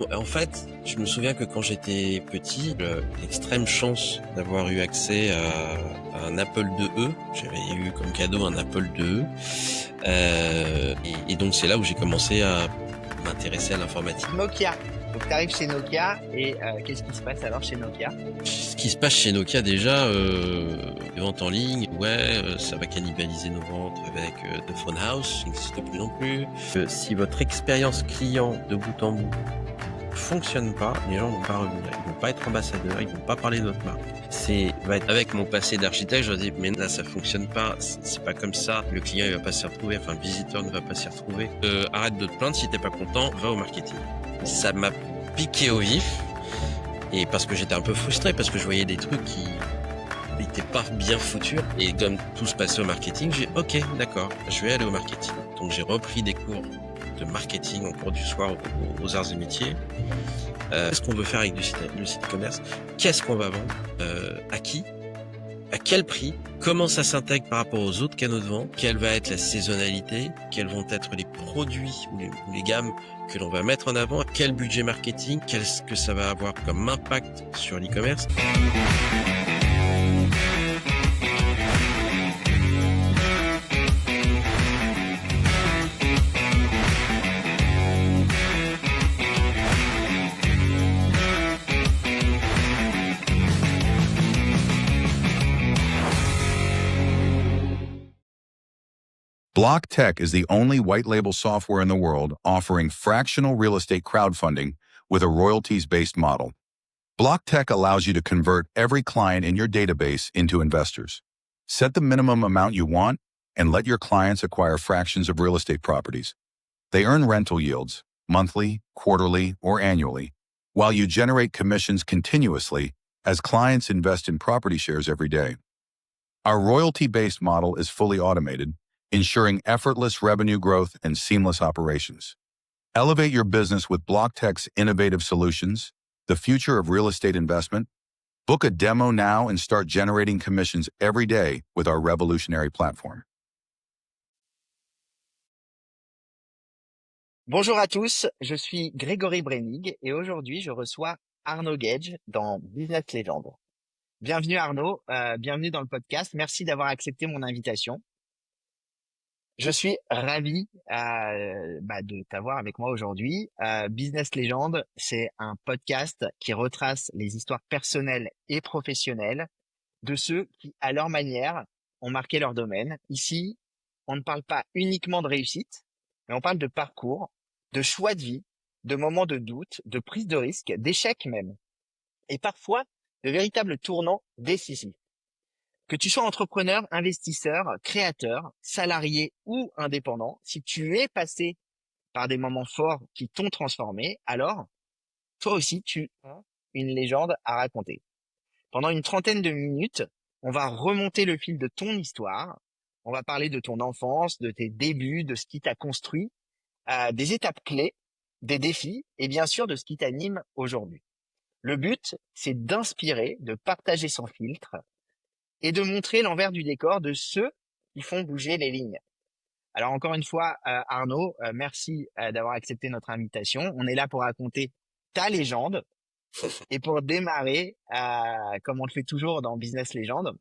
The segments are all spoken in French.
En fait, je me souviens que quand j'étais petit, l'extrême chance d'avoir eu accès à un Apple IIe, j'avais eu comme cadeau un Apple IIe, et donc c'est là où j'ai commencé à m'intéresser à l'informatique. Nokia. Donc tu arrives chez Nokia et qu'est-ce qui se passe alors chez Nokia? Ce qui se passe chez Nokia déjà, les ventes en ligne, ça va cannibaliser nos ventes avec The Phone House, qui n'existe plus non plus. Si votre expérience client de bout en bout fonctionne pas, les gens vont pas revenir, ils vont pas être ambassadeurs, ils vont pas parler de notre marque. Va être avec mon passé d'architecte, je leur dis mais là ça fonctionne pas, c'est pas comme ça, le client il va pas s'y retrouver, enfin le visiteur ne va pas s'y retrouver. Arrête de te plaindre, si t'es pas content, va au marketing. Ça m'a piqué au vif, et parce que j'étais un peu frustré, parce que je voyais des trucs qui n'étaient pas bien foutus, et comme tout se passait au marketing, j'ai ok d'accord, je vais aller au marketing. Donc j'ai repris des cours de marketing en cours du soir aux arts et métiers. Qu'est-ce qu'on veut faire avec le site e-commerce? Qu'est-ce qu'on va vendre? À qui? À quel prix? Comment ça s'intègre par rapport aux autres canaux de vente? Quelle va être la saisonnalité? Quels vont être les produits ou les gammes que l'on va mettre en avant? Quel budget marketing? Qu'est-ce que ça va avoir comme impact sur l'e-commerce? Block Tech is the only white label software in the world offering fractional real estate crowdfunding with a royalties-based model. Block Tech allows you to convert every client in your database into investors. Set the minimum amount you want and let your clients acquire fractions of real estate properties. They earn rental yields, monthly, quarterly, or annually, while you generate commissions continuously as clients invest in property shares every day. Our royalty-based model is fully automated, ensuring effortless revenue growth and seamless operations. Elevate your business with BlockTech's innovative solutions, the future of real estate investment. Book a demo now and start generating commissions every day with our revolutionary platform. Bonjour à tous, je suis Grégory Brenig et aujourd'hui je reçois Arnaud Gage dans Business Legend. Bienvenue Arnaud, bienvenue dans le podcast, merci d'avoir accepté mon invitation. Je suis ravi de t'avoir avec moi aujourd'hui. Business Legend, c'est un podcast qui retrace les histoires personnelles et professionnelles de ceux qui, à leur manière, ont marqué leur domaine. Ici, on ne parle pas uniquement de réussite, mais on parle de parcours, de choix de vie, de moments de doute, de prise de risque, d'échecs même, et parfois de véritables tournants décisifs. Que tu sois entrepreneur, investisseur, créateur, salarié ou indépendant, si tu es passé par des moments forts qui t'ont transformé, alors toi aussi tu as une légende à raconter. Pendant une trentaine de minutes, on va remonter le fil de ton histoire. On va parler de ton enfance, de tes débuts, de ce qui t'a construit, des étapes clés, des défis et bien sûr de ce qui t'anime aujourd'hui. Le but, c'est d'inspirer, de partager sans filtre et de montrer l'envers du décor de ceux qui font bouger les lignes. Alors encore une fois, Arnaud, merci d'avoir accepté notre invitation. On est là pour raconter ta légende. Et pour démarrer, comme on le fait toujours dans Business Legend,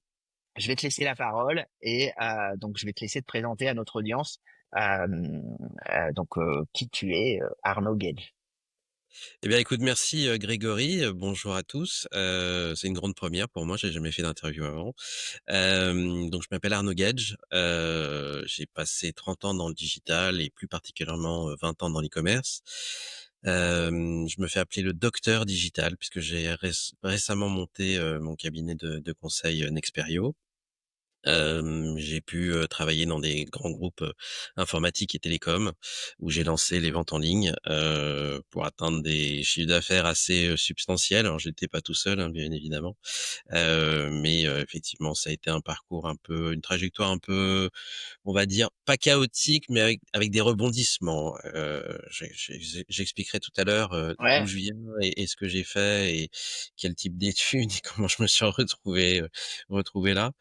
je vais te laisser la parole et donc je vais te laisser te présenter à notre audience. Qui tu es, Arnaud Gage. Eh bien, écoute, merci Grégory. Bonjour à tous. C'est une grande première pour moi. J'ai jamais fait d'interview avant. Donc, je m'appelle Arnaud Gage. J'ai passé 30 ans dans le digital et plus particulièrement 20 ans dans l'e-commerce. Je me fais appeler le docteur digital puisque j'ai récemment monté mon cabinet de conseil Nexperio. J'ai pu travailler dans des grands groupes informatiques et télécoms où j'ai lancé les ventes en ligne pour atteindre des chiffres d'affaires assez substantiels. Alors j'étais pas tout seul, hein, bien évidemment, mais effectivement ça a été un parcours une trajectoire un peu, on va dire, pas chaotique, mais avec des rebondissements. J'expliquerai tout à l'heure d'où Ouais. je viens et ce que j'ai fait et quel type d'études et comment je me suis retrouvé là.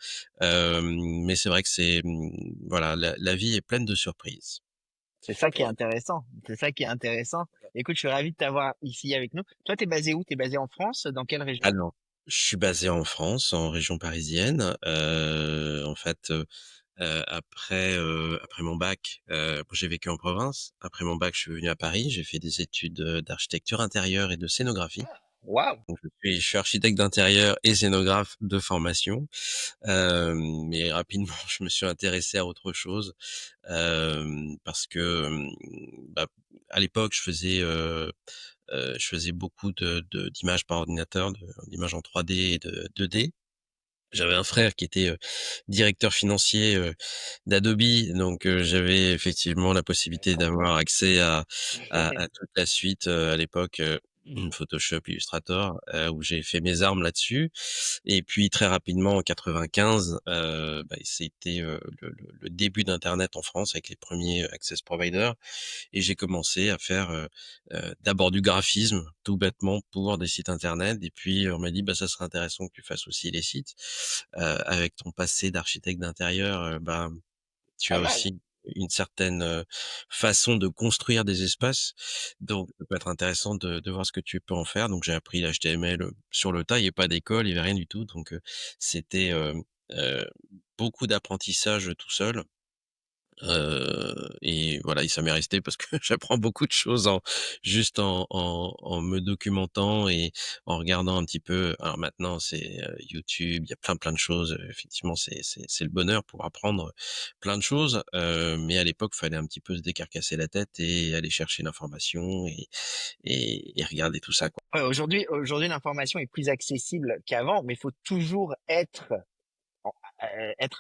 Mais c'est vrai que voilà, la vie est pleine de surprises. C'est ça qui est intéressant. C'est ça qui est intéressant. Écoute, je suis ravi de t'avoir ici avec nous. Toi, t'es basé où? T'es basé en France? Dans quelle région? Alors, je suis basé en France, en région parisienne. En fait, après mon bac, j'ai vécu en province. Après mon bac, je suis venu à Paris. J'ai fait des études, d'architecture intérieure et de scénographie. Waouh! Donc je suis architecte d'intérieur et scénographe de formation. Mais rapidement, je me suis intéressé à autre chose, parce que, bah, à l'époque, je faisais beaucoup d'images par ordinateur, d'images en 3D et de 2D. J'avais un frère qui était, directeur financier, d'Adobe, donc j'avais effectivement la possibilité d'avoir accès à toute la suite, à l'époque, Photoshop, Illustrator, où j'ai fait mes armes là-dessus. Et puis très rapidement en 95, c'était, le début d'internet en France avec les premiers access providers, et j'ai commencé à faire, d'abord du graphisme, tout bêtement, pour des sites internet. Et puis on m'a dit: «Bah, ça serait intéressant que tu fasses aussi les sites. Avec ton passé d'architecte d'intérieur, tu Pas as mal. aussi une certaine, façon de construire des espaces, donc ça peut être intéressant de voir ce que tu peux en faire». Donc j'ai appris l'HTML, sur le tas. Il y avait pas d'école, il y avait rien du tout, donc c'était, heu, beaucoup d'apprentissage tout seul. Et voilà, et ça m'est resté parce que j'apprends beaucoup de choses en me documentant et en regardant un petit peu. Alors maintenant, c'est, YouTube, il y a plein de choses. Effectivement, c'est le bonheur pour apprendre plein de choses, mais à l'époque, fallait un petit peu se décarcasser la tête et aller chercher l'information et regarder tout ça, quoi. Ouais, aujourd'hui, l'information est plus accessible qu'avant, mais il faut toujours être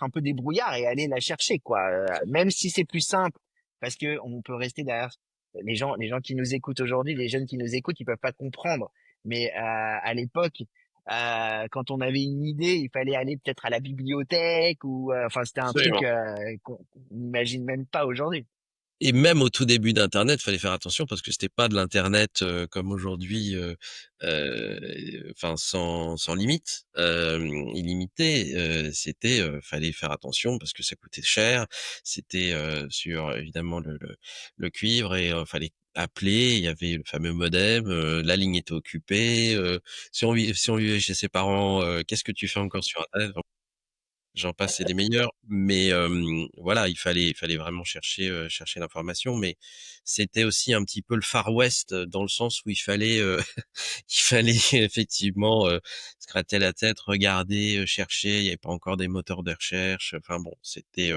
un peu débrouillard et aller la chercher, quoi. Même si c'est plus simple, parce que on peut rester derrière les gens qui nous écoutent aujourd'hui, les jeunes qui nous écoutent, ils peuvent pas comprendre. Mais à l'époque, quand on avait une idée, il fallait aller peut-être à la bibliothèque ou, enfin, c'était un truc Absolument. qu'on n'imagine même pas aujourd'hui. Et même au tout début d'internet, fallait faire attention parce que c'était pas de l'internet, comme aujourd'hui, enfin sans limite, illimité. C'était, fallait faire attention parce que ça coûtait cher. C'était, sur évidemment le cuivre, et fallait appeler. Il y avait le fameux modem, la ligne était occupée, si on vivait chez ses parents, qu'est-ce que tu fais encore sur internet? J'en passe, et des meilleurs, mais voilà, il fallait vraiment chercher l'information, mais c'était aussi un petit peu le Far West, dans le sens où il fallait, il fallait effectivement, se gratter la tête, regarder, chercher. Il y avait pas encore des moteurs de recherche. Enfin bon, c'était,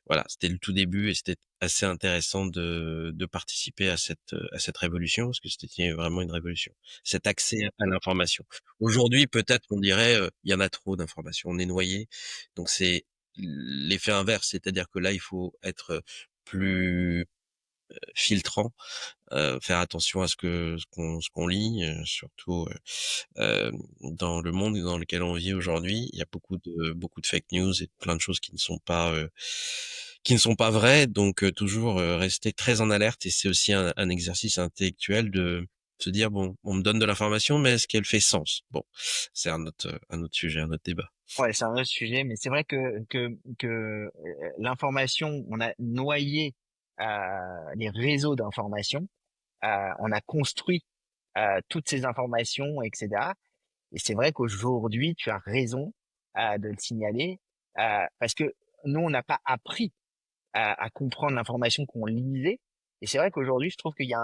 voilà, c'était le tout début, et c'était assez intéressant de participer à cette révolution, parce que c'était vraiment une révolution. Cet accès à l'information. Aujourd'hui, peut-être qu'on dirait, il y en a trop d'informations, on est noyé. Donc c'est l'effet inverse, c'est-à-dire que là, il faut être plus filtrant, faire attention à ce qu'on lit, surtout, dans le monde dans lequel on vit aujourd'hui. Il y a beaucoup de fake news et plein de choses qui ne sont pas vraies. Donc toujours, rester très en alerte, et c'est aussi un exercice intellectuel de se dire: «Bon, on me donne de l'information, mais est-ce qu'elle fait sens?» Bon, c'est un autre sujet, un autre débat. Ouais, c'est un autre sujet, mais c'est vrai que l'information, on a noyé les réseaux d'information, on a construit toutes ces informations, etc. Et c'est vrai qu'aujourd'hui, tu as raison de le signaler, parce que nous, on n'a pas appris à comprendre l'information qu'on lisait. Et c'est vrai qu'aujourd'hui, je trouve il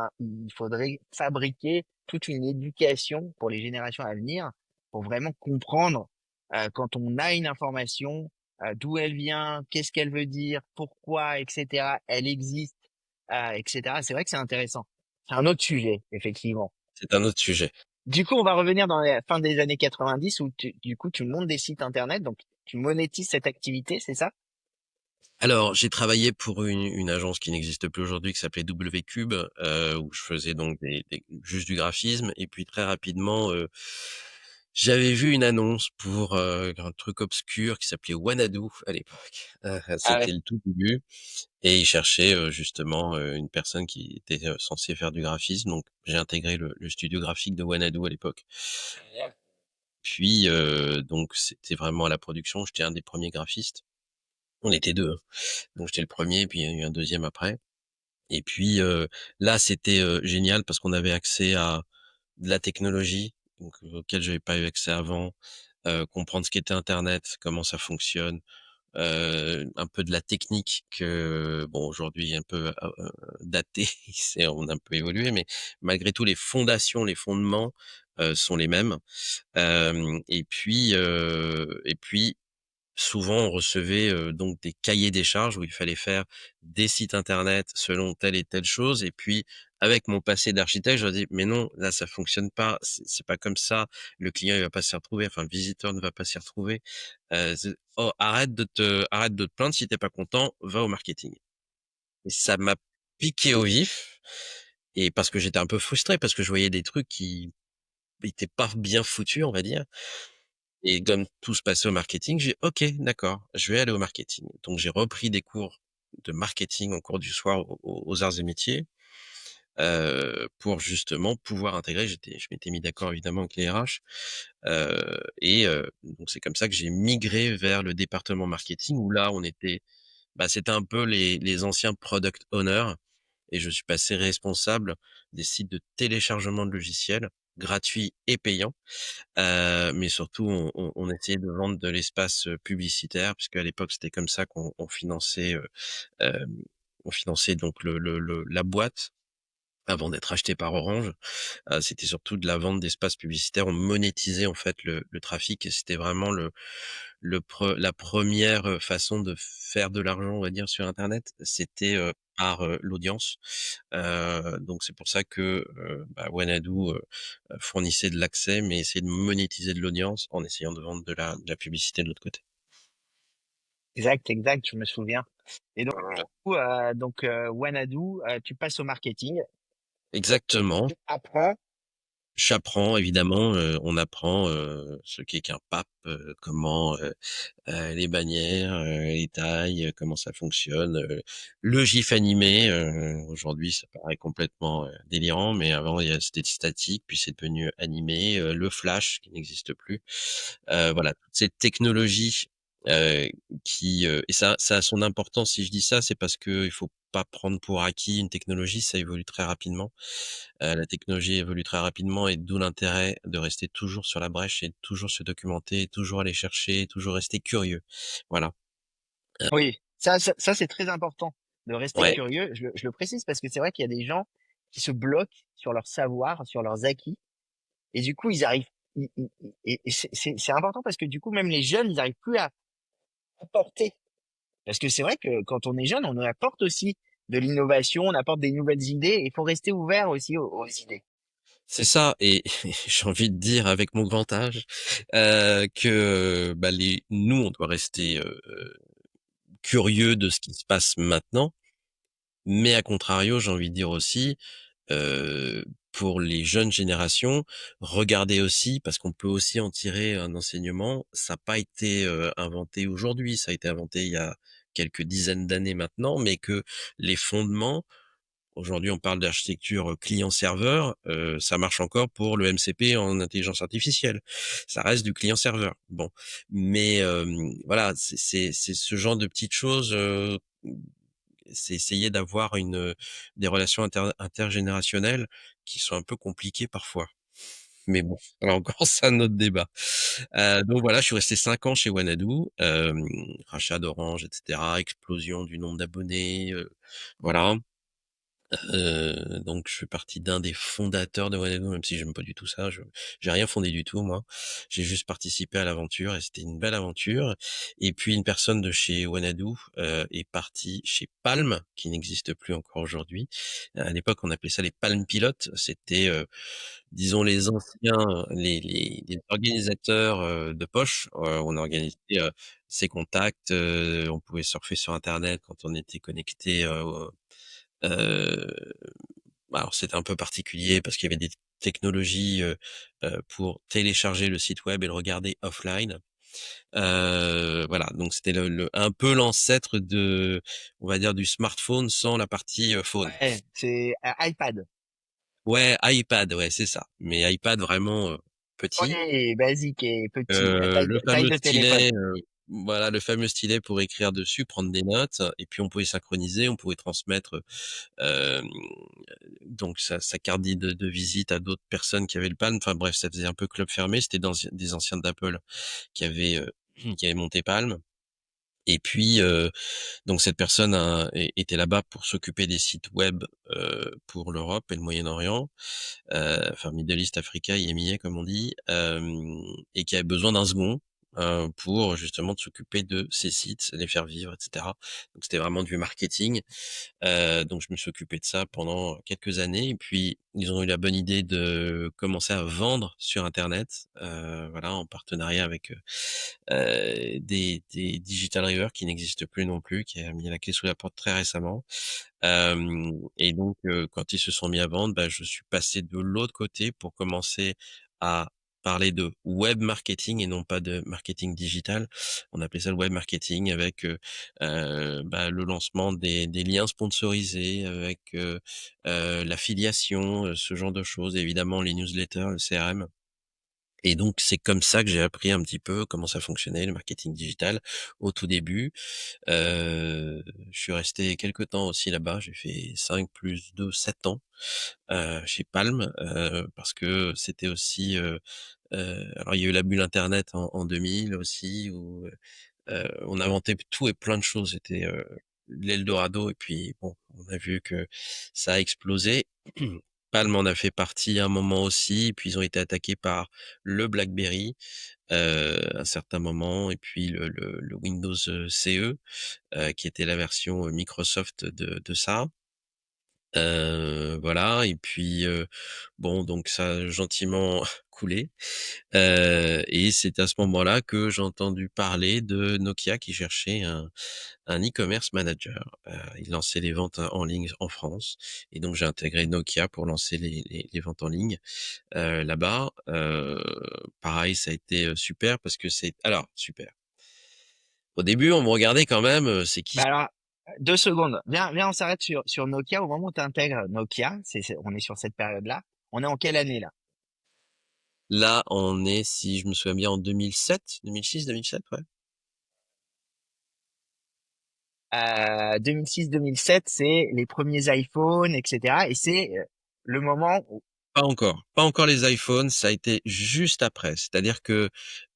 faudrait fabriquer toute une éducation pour les générations à venir pour vraiment comprendre quand on a une information, d'où elle vient, qu'est-ce qu'elle veut dire, pourquoi, etc. Elle existe, etc. C'est vrai que c'est intéressant. C'est un autre sujet, effectivement. C'est un autre sujet. Du coup, on va revenir dans la fin des années 90 où du coup, tu montes des sites internet, donc tu monétises cette activité, c'est ça? Alors, j'ai travaillé pour une agence qui n'existe plus aujourd'hui, qui s'appelait W Cube, où je faisais donc juste du graphisme. Et puis très rapidement, j'avais vu une annonce pour, un truc obscur qui s'appelait Wanadu à l'époque. Ah ouais. C'était le tout début, et ils cherchaient, justement, une personne qui était, censée faire du graphisme. Donc j'ai intégré le studio graphique de Wanadu à l'époque. Puis, donc c'était vraiment à la production, j'étais un des premiers graphistes. On était 2, hein. Donc j'étais le premier, puis il y en a eu un deuxième après. Et puis, là, c'était, génial parce qu'on avait accès à de la technologie, donc auquel j'avais pas eu accès avant, comprendre ce qu'était internet, comment ça fonctionne, un peu de la technique que bon aujourd'hui est un peu, datée, c'est on a un peu évolué, mais malgré tout les fondations, les fondements, sont les mêmes. Hem et puis souvent, on recevait, donc des cahiers des charges où il fallait faire des sites internet selon telle et telle chose et puis avec mon passé d'architecte, je leur dis: «Mais non, là ça fonctionne pas, c'est pas comme ça, le client il va pas s'y retrouver, enfin le visiteur ne va pas s'y retrouver, ze oh arrête de te plaindre, si t'es pas content, va au marketing» et ça m'a piqué au vif et parce que j'étais un peu frustré parce que je voyais des trucs qui étaient pas bien foutus, on va dire et comme tout se passait au marketing, j'ai OK, d'accord, je vais aller au marketing. Donc j'ai repris des cours de marketing en cours du soir aux arts et métiers, pour justement pouvoir intégrer. Je m'étais mis d'accord évidemment avec les RH, donc c'est comme ça que j'ai migré vers le département marketing où là on était c'était un peu les anciens product owners et je suis passé responsable des sites de téléchargement de logiciels gratuits et payants. Mais surtout, on essayait de vendre de l'espace, publicitaire puisqu'à l'époque, c'était comme ça qu'on finançait, hem, on finançait donc la boîte avant d'être acheté par Orange. C'était surtout de la vente d'espaces publicitaires. On monétisait en fait le trafic et c'était vraiment la première façon de faire de l'argent, on va dire, sur internet. C'était, par, l'audience. Donc c'est pour ça que, Wanadoo, fournissait de l'accès, mais essayait de monétiser de l'audience en essayant de vendre de la publicité de l'autre côté. Exact, exact, je me souviens. Et donc, Voilà. Wanadoo, tu passes au marketing. Exactement. Tu apprends. J'apprends évidemment, on apprend, ce qu'est qu'un PAP, comment, les bannières, les tailles, comment ça fonctionne, le GIF animé, aujourd'hui ça paraît complètement, délirant, mais avant c'était statique, puis c'est devenu animé, le flash qui n'existe plus. Voilà, toute cette technologie, heu, et ça a son importance si je dis ça, c'est parce qu'il faut pas prendre pour acquis une technologie, ça évolue très rapidement. La technologie évolue très rapidement et d'où l'intérêt de rester toujours sur la brèche et de toujours se documenter, toujours aller chercher, toujours rester curieux. Voilà. Oui, ça c'est très important de rester Ouais, curieux. Je le précise parce que c'est vrai qu'il y a des gens qui se bloquent sur leur savoir, sur leurs acquis, et du coup ils arrivent. Et c'est important parce que du coup même les jeunes ils arrivent plus à apporter. Parce que c'est vrai que quand on est jeune, on apporte aussi de l'innovation, on apporte des nouvelles idées. Il faut rester ouvert aussi aux idées. c'est ça et j'ai envie de dire avec mon grand âge, que, les nous, on doit rester, curieux de ce qui se passe maintenant, mais à contrario, j'ai envie de dire aussi, heu, pour les jeunes générations, regardez aussi parce qu'on peut aussi en tirer un enseignement. Ça n'a pas été, inventé aujourd'hui, ça a été inventé il y a quelques dizaines d'années maintenant, mais que les fondements, aujourd'hui on parle d'architecture, client-serveur, ça marche encore pour le MCP en intelligence artificielle. Ça reste du client-serveur. Bon, mais voilà, c'est ce genre de petites choses, c'est essayer d'avoir des relations intergénérationnelles qui sont un peu compliquées parfois. Mais bon, là encore, c'est un autre débat. Donc voilà, je suis resté 5 ans chez Wanadoo, rachat d'Orange et cetera, explosion du nombre d'abonnés, voilà. Donc je fais partie d'un des fondateurs de Wanadoo, même si j'aime pas du tout ça. J'ai rien fondé du tout moi. J'ai juste participé à l'aventure et c'était une belle aventure. Et puis une personne de chez Wanadoo, est partie chez Palm, qui n'existe plus encore aujourd'hui. À l'époque, on appelait ça les Palm Pilotes. C'était, disons les anciens, les organisateurs, de poche. On organisait, ses contacts, on pouvait surfer sur internet quand on était connecté, Heu, alors c'était un peu particulier parce qu'il y avait des technologies, pour télécharger le site web et le regarder offline. Voilà, donc c'était un peu l'ancêtre on va dire du smartphone sans la partie, phone. Ouais, c'est iPad. Ouais, iPad, ouais, c'est ça, mais iPad vraiment, petit, Oui, basique et petit, taille le taille fameux de téléphone. stylet, voilà, le fameux stylet pour écrire dessus, prendre des notes et puis on pouvait synchroniser, on pouvait transmettre, hem, donc sa carte de visite à d'autres personnes qui avaient le Palm. Enfin bref, ça faisait un peu club fermé. C'était des anciens d'Apple qui avaient monté Palm et puis, donc cette personne était là-bas pour s'occuper des sites web, pour l'Europe et le Moyen-Orient, enfin Middle East, Africa, IMIA comme on dit, et qui avait besoin d'un second, pour justement s'occuper de ces sites, les faire vivre, et cetera. Donc c'était vraiment du marketing. Donc je me suis occupé de ça pendant quelques années et puis ils ont eu la bonne idée de commencer à vendre sur internet, voilà, en partenariat avec, des digital rivers qui n'existent plus non plus, qui a mis la clé sous la porte très récemment. Et donc quand ils se sont mis à vendre, bah, je suis passé de l'autre côté pour commencer à parler de web marketing et non pas de marketing digital. On appelait ça le web marketing avec, bah, le lancement des liens sponsorisés avec, l'affiliation, ce genre de choses, évidemment les newsletters, le CRM. Et donc c'est comme ça que j'ai appris un petit peu comment ça fonctionnait le marketing digital au tout début. Je suis resté quelque temps aussi là-bas, j'ai fait 5 plus 2, 7 ans, chez Palm, parce que c'était aussi, alors il y a eu la bulle internet en 2000 aussi où, on inventait tout et plein de choses. C'était, l'eldorado et puis bon, on a vu que ça a explosé. Palm en a fait partie à un moment aussi, puis ils ont été attaqués par le BlackBerry, à un certain moment et puis le Windows, CE, qui était la version, Microsoft de ça. Voilà et puis, bon donc ça a gentiment coulé, et c'est à ce moment-là que j'ai entendu parler de Nokia qui cherchait un e-commerce manager. Il lançait les ventes en ligne en France et donc j'ai intégré Nokia pour lancer les ventes en ligne, là-bas. Pareil, ça a été, super parce que alors super. Au début, on me regardait quand même, c'est qui Bah alors, 2 secondes. Viens, on s'arrête sur Nokia. Au moment où tu intègres Nokia, on est sur cette période-là. On est en quelle année là? là, on est, si je me souviens bien, en 2007, 2006, 2007, ouais. 2006-2007, c'est les premiers iPhones, etc. Et c'est le moment où... Pas encore les iPhones, ça a été juste après. C'est-à-dire que,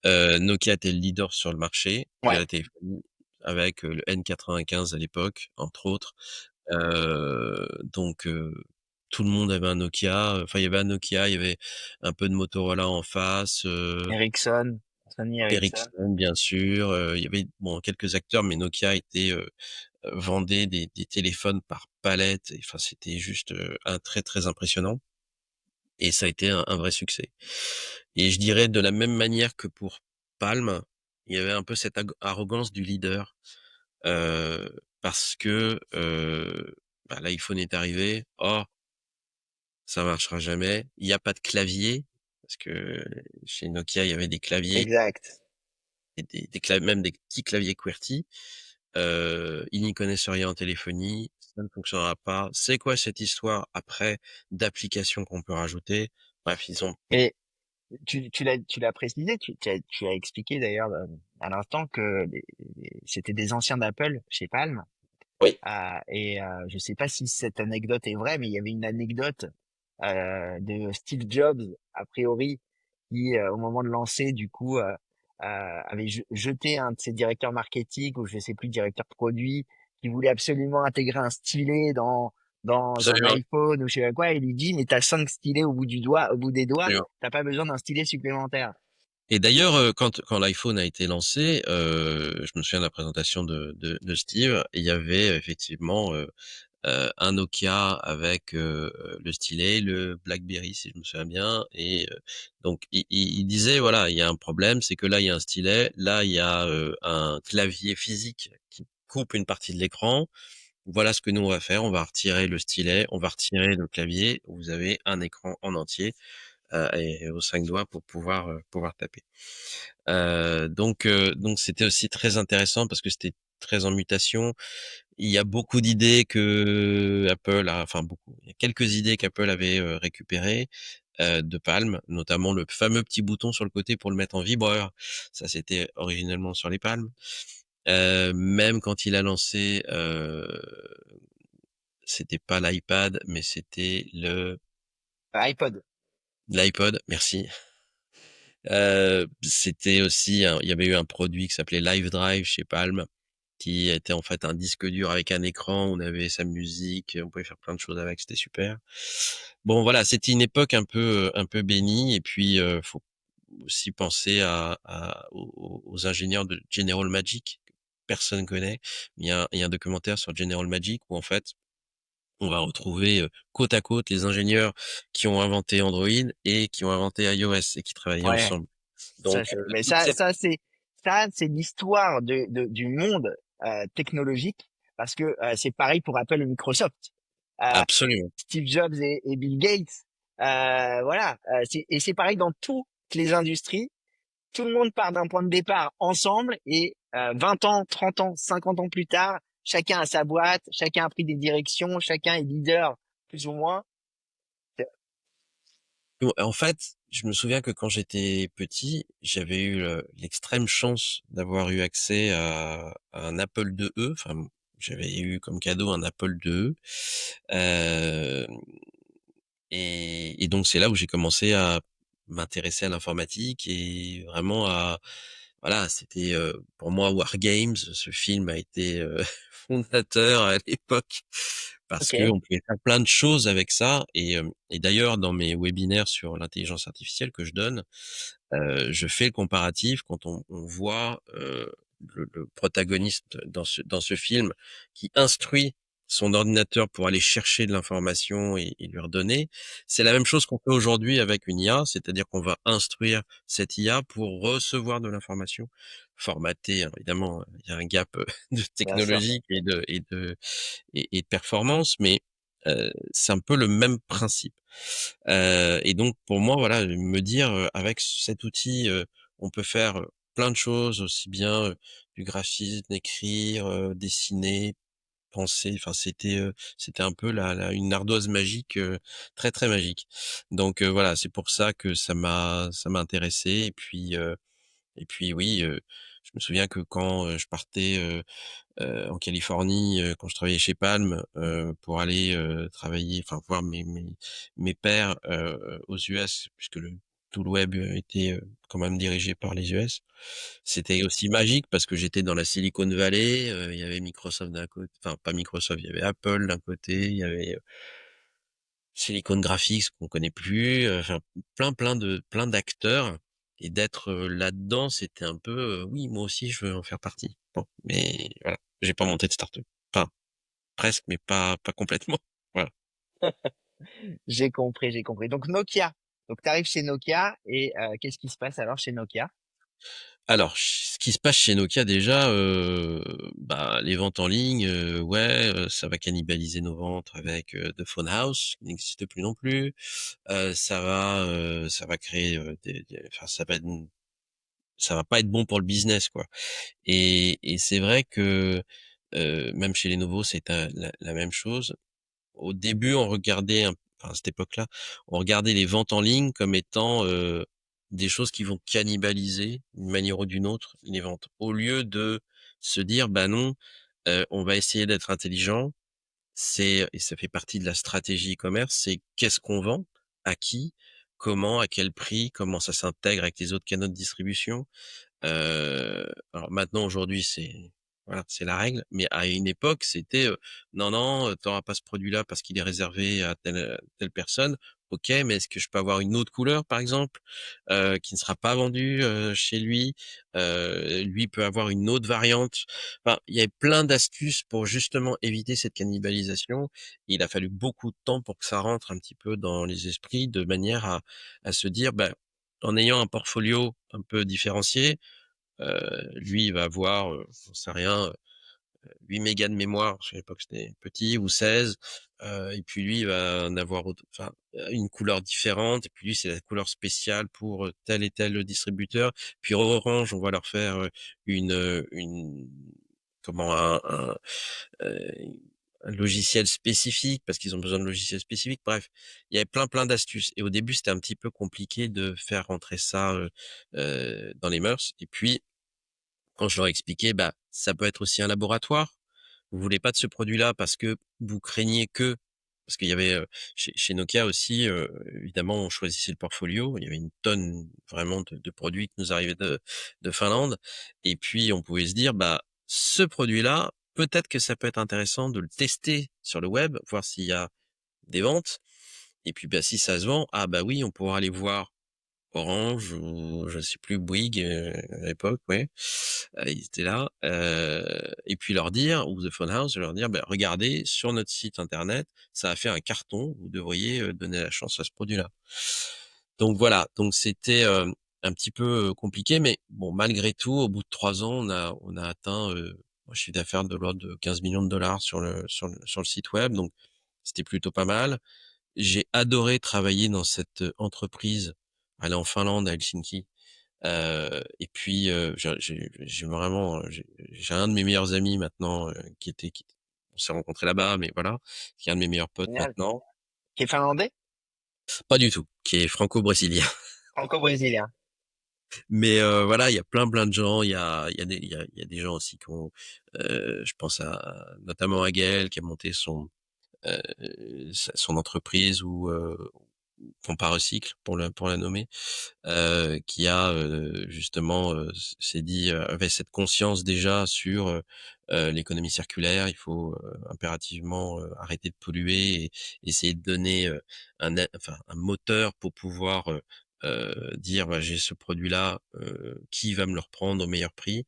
Nokia était le leader sur le marché de Ouais, la téléphonie avec, le N95 à l'époque, entre autres. Donc, tout le monde avait un Nokia, enfin il y avait un Nokia, il y avait un peu de Motorola en face, Ericsson, Sony Ericsson. Ericsson bien sûr, il y avait bon quelques acteurs, mais Nokia était, vendait des téléphones par palette et enfin c'était juste, un très, très impressionnant et ça a été un vrai succès. Et je dirais de la même manière que pour Palm, il y avait un peu cette arrogance du leader, parce que, bah, l'iPhone est arrivé: «Oh, ça marchera jamais, il y a pas de clavier», parce que chez Nokia, il y avait des claviers Exact. et même des petits claviers QWERTY. Ils n'y connaissent rien en téléphonie, ça ne fonctionnera pas. C'est quoi cette histoire après d'applications qu'on peut rajouter? Bref, ils ont Et tu l'as précisé, tu as expliqué d'ailleurs à l'instant que c'était des anciens d'Apple chez Palm. oui, Et je sais pas si cette anecdote est vraie, mais il y avait une anecdote de Steve Jobs, a priori, qui, au moment de lancer, du coup, avait jeté un de ses directeurs marketing ou je sais plus, directeur produit, qui voulait absolument intégrer un stylet dans un absolument, iPhone ou je sais pas quoi. Il lui dit, mais t'as 5 stylets au bout des doigts, absolument. t'as pas besoin d'un stylet supplémentaire. Et d'ailleurs, quand l'iPhone a été lancé, je me souviens de la présentation de Steve, il y avait effectivement, un Nokia avec, le stylet, le BlackBerry si je me souviens bien et donc il disait: «Voilà, il y a un problème, c'est que là, il y a un stylet, là, il y a, un clavier physique qui coupe une partie de l'écran. Voilà ce que nous on va faire, on va retirer le stylet, on va retirer le clavier, vous avez un écran en entier, et aux 5 doigts pour pouvoir taper». Donc c'était aussi très intéressant parce que c'était très en mutation. Il y a beaucoup d'idées que Apple a, enfin beaucoup, il y a quelques idées qu'Apple avait, récupérées, de Palm, notamment le fameux petit bouton sur le côté pour le mettre en vibreur. Ça, c'était originellement sur les Palm. Même quand il a lancé, c'était pas l'iPad, mais c'était iPod. l'iPod, merci. C'était aussi il y avait eu un produit qui s'appelait Live Drive chez Palm, qui était en fait un disque dur avec un écran, on avait sa musique, on pouvait faire plein de choses avec, c'était super. Bon voilà, c'était une époque un peu bénie et puis, faut aussi penser aux ingénieurs de General Magic, que personne connaît. Il y a un documentaire sur General Magic où en fait, on va retrouver, côte à côte les ingénieurs qui ont inventé Android et qui ont inventé iOS et qui travaillaient Ouais. ensemble. Donc, Mais toute cette ça c'est l'histoire du monde technologique parce que c'est pareil pour Apple et Microsoft. Euh, absolument. Steve Jobs et Bill Gates, voilà. Et c'est pareil dans toutes les industries. Tout le monde part d'un point de départ ensemble et 20 ans, 30 ans, 50 ans plus tard, chacun a sa boîte, chacun a pris des directions, chacun est leader plus ou moins. En fait, je me souviens que quand j'étais petit, j'avais eu l'extrême chance d'avoir eu accès à un Apple IIe. Enfin, j'avais eu comme cadeau un Apple IIe. Euh, et donc, c'est là où j'ai commencé à m'intéresser à l'informatique et vraiment voilà, c'était pour moi War Games. Ce film a été fondateur à l'époque parce que Ok. on pouvait faire plein de choses avec ça. Et d'ailleurs, dans mes webinaires sur l'intelligence artificielle que je donne, je fais le comparatif quand on voit le protagoniste dans ce film qui instruit son ordinateur pour aller chercher de l'information et lui redonner. C'est la même chose qu'on fait aujourd'hui avec une IA, c'est-à-dire qu'on va instruire cette IA pour recevoir de l'information formatée. Hein, évidemment, il y a un gap de Bien sûr. technologique et de performance, mais c'est un peu le même principe. Et donc pour moi, voilà, me dire, avec cet outil, on peut faire, plein de choses, aussi bien, du graphisme, écrire, dessiner, penser, enfin c'était un peu une ardoise magique, très, très magique. Donc voilà, c'est pour ça que ça m'a intéressé et puis oui, je me souviens que quand, je partais, en Californie, quand je travaillais chez Palm, pour aller, travailler, enfin voir mes pairs, aux US, puisque tout le web était, quand même dirigé par les US. C'était aussi magique parce que j'étais dans la Silicon Valley, il y avait Microsoft d'un côté, enfin pas Microsoft, il y avait Apple d'un côté, il y avait, Silicon Graphics qu'on connaît plus, enfin plein d'acteurs et d'être, là-dedans, c'était un peu, oui, moi aussi je veux en faire partie. Bon, mais voilà, j'ai pas monté de start-up. Enfin, presque, mais pas complètement. Voilà. J'ai compris, j'ai compris. Donc Nokia. Donc tu arrives chez Nokia et qu'est-ce qui se passe alors chez Nokia? Alors, ce qui se passe chez Nokia déjà, bah, les ventes en ligne, ouais, ça va cannibaliser nos ventes avec, The Phone House, qui n'existe plus non plus. Ça va créer, enfin ça va pas être bon pour le business, quoi. Et c'est vrai que, même chez Lenovo, c'est la même chose. Au début, on regardait enfin, à cette époque-là, on regardait les ventes en ligne comme étant, des choses qui vont cannibaliser, d'une manière ou d'une autre, les ventes. Au lieu de se dire: «Bah non, on va essayer d'être intelligent». Et ça fait partie de la stratégie e-commerce, c'est qu'est-ce qu'on vend? À qui? Comment? À quel prix? Comment ça s'intègre avec les autres canaux de distribution? Alors maintenant aujourd'hui c'est voilà, c'est la règle, mais à une époque c'était, «Non, non, tu pas ce produit-là parce qu'il est réservé à telle personne. OK, mais est-ce que je peux avoir une autre couleur par exemple, qui ne sera pas vendue, chez lui? Lui peut avoir une autre variante». Enfin, il y avait plein d'astuces pour justement éviter cette cannibalisation. Il a fallu beaucoup de temps pour que ça rentre un petit peu dans les esprits de manière à se dire, bah, en ayant un portfolio un peu différencié, lui, il va avoir, j'en sais rien, 8 mégas de mémoire, à l'époque c'était petit, ou 16, et puis lui, il va en avoir enfin, une couleur différente, et puis lui, c'est la couleur spéciale pour, tel et tel distributeur. Puis Orange, on va leur faire, une comment? Heu, logiciel spécifique parce qu'ils ont besoin de logiciels spécifiques. Bref, il y avait plein d'astuces et au début, c'était un petit peu compliqué de faire rentrer ça, dans les mœurs et puis quand je leur ai expliqué, bah, ça peut être aussi un laboratoire. Vous voulez pas de ce produit-là parce que vous craignez que parce qu'il y avait, chez Nokia aussi, évidemment, on choisissait le portfolio. Il y avait une tonne vraiment de produits qui nous arrivaient de Finlande et puis on pouvait se dire: «Bah, ce produit-là, peut-être que ça peut être intéressant de le tester sur le web, voir s'il y a des ventes et puis, bah, si ça se vend, ah bah, oui, on pourra aller voir Orange ou je sais plus, Bouygues, à l'époque, ouais, ils étaient là, et puis leur dire ou The Phone House, leur dire: «Bah, regardez sur notre site internet, ça a fait un carton, vous devriez, donner la chance à ce produit-là». Donc voilà, donc c'était, un petit peu, compliqué, mais bon, malgré tout, au bout de 3 ans, on a atteint, un chiffre d'affaires de l'ordre de 15 millions de dollars sur le site web, donc c'était plutôt pas mal. J'ai adoré travailler dans cette, entreprise, aller en Finlande, à Helsinki, et puis, j'ai vraiment, j'ai un de mes meilleurs amis maintenant, qui on s'est rencontrés là-bas, mais voilà, qui est un de mes meilleurs potes Génial. maintenant. Qui est finlandais? Pas du tout, qui est franco-brésilien. Franco-brésilien. Mais, voilà, il y a plein de gens, il y a des gens aussi qui ont, je pense à notamment à Gaël qui a monté heu, son entreprise ou, Compa Recycle pour la nommer. Qui a, justement, s'est dit, avait cette conscience déjà sur, l'économie circulaire. Il faut, impérativement, arrêter de polluer et essayer de donner, un moteur pour pouvoir, dire: «Bah, j'ai ce produit-là, qui va me le reprendre au meilleur prix?»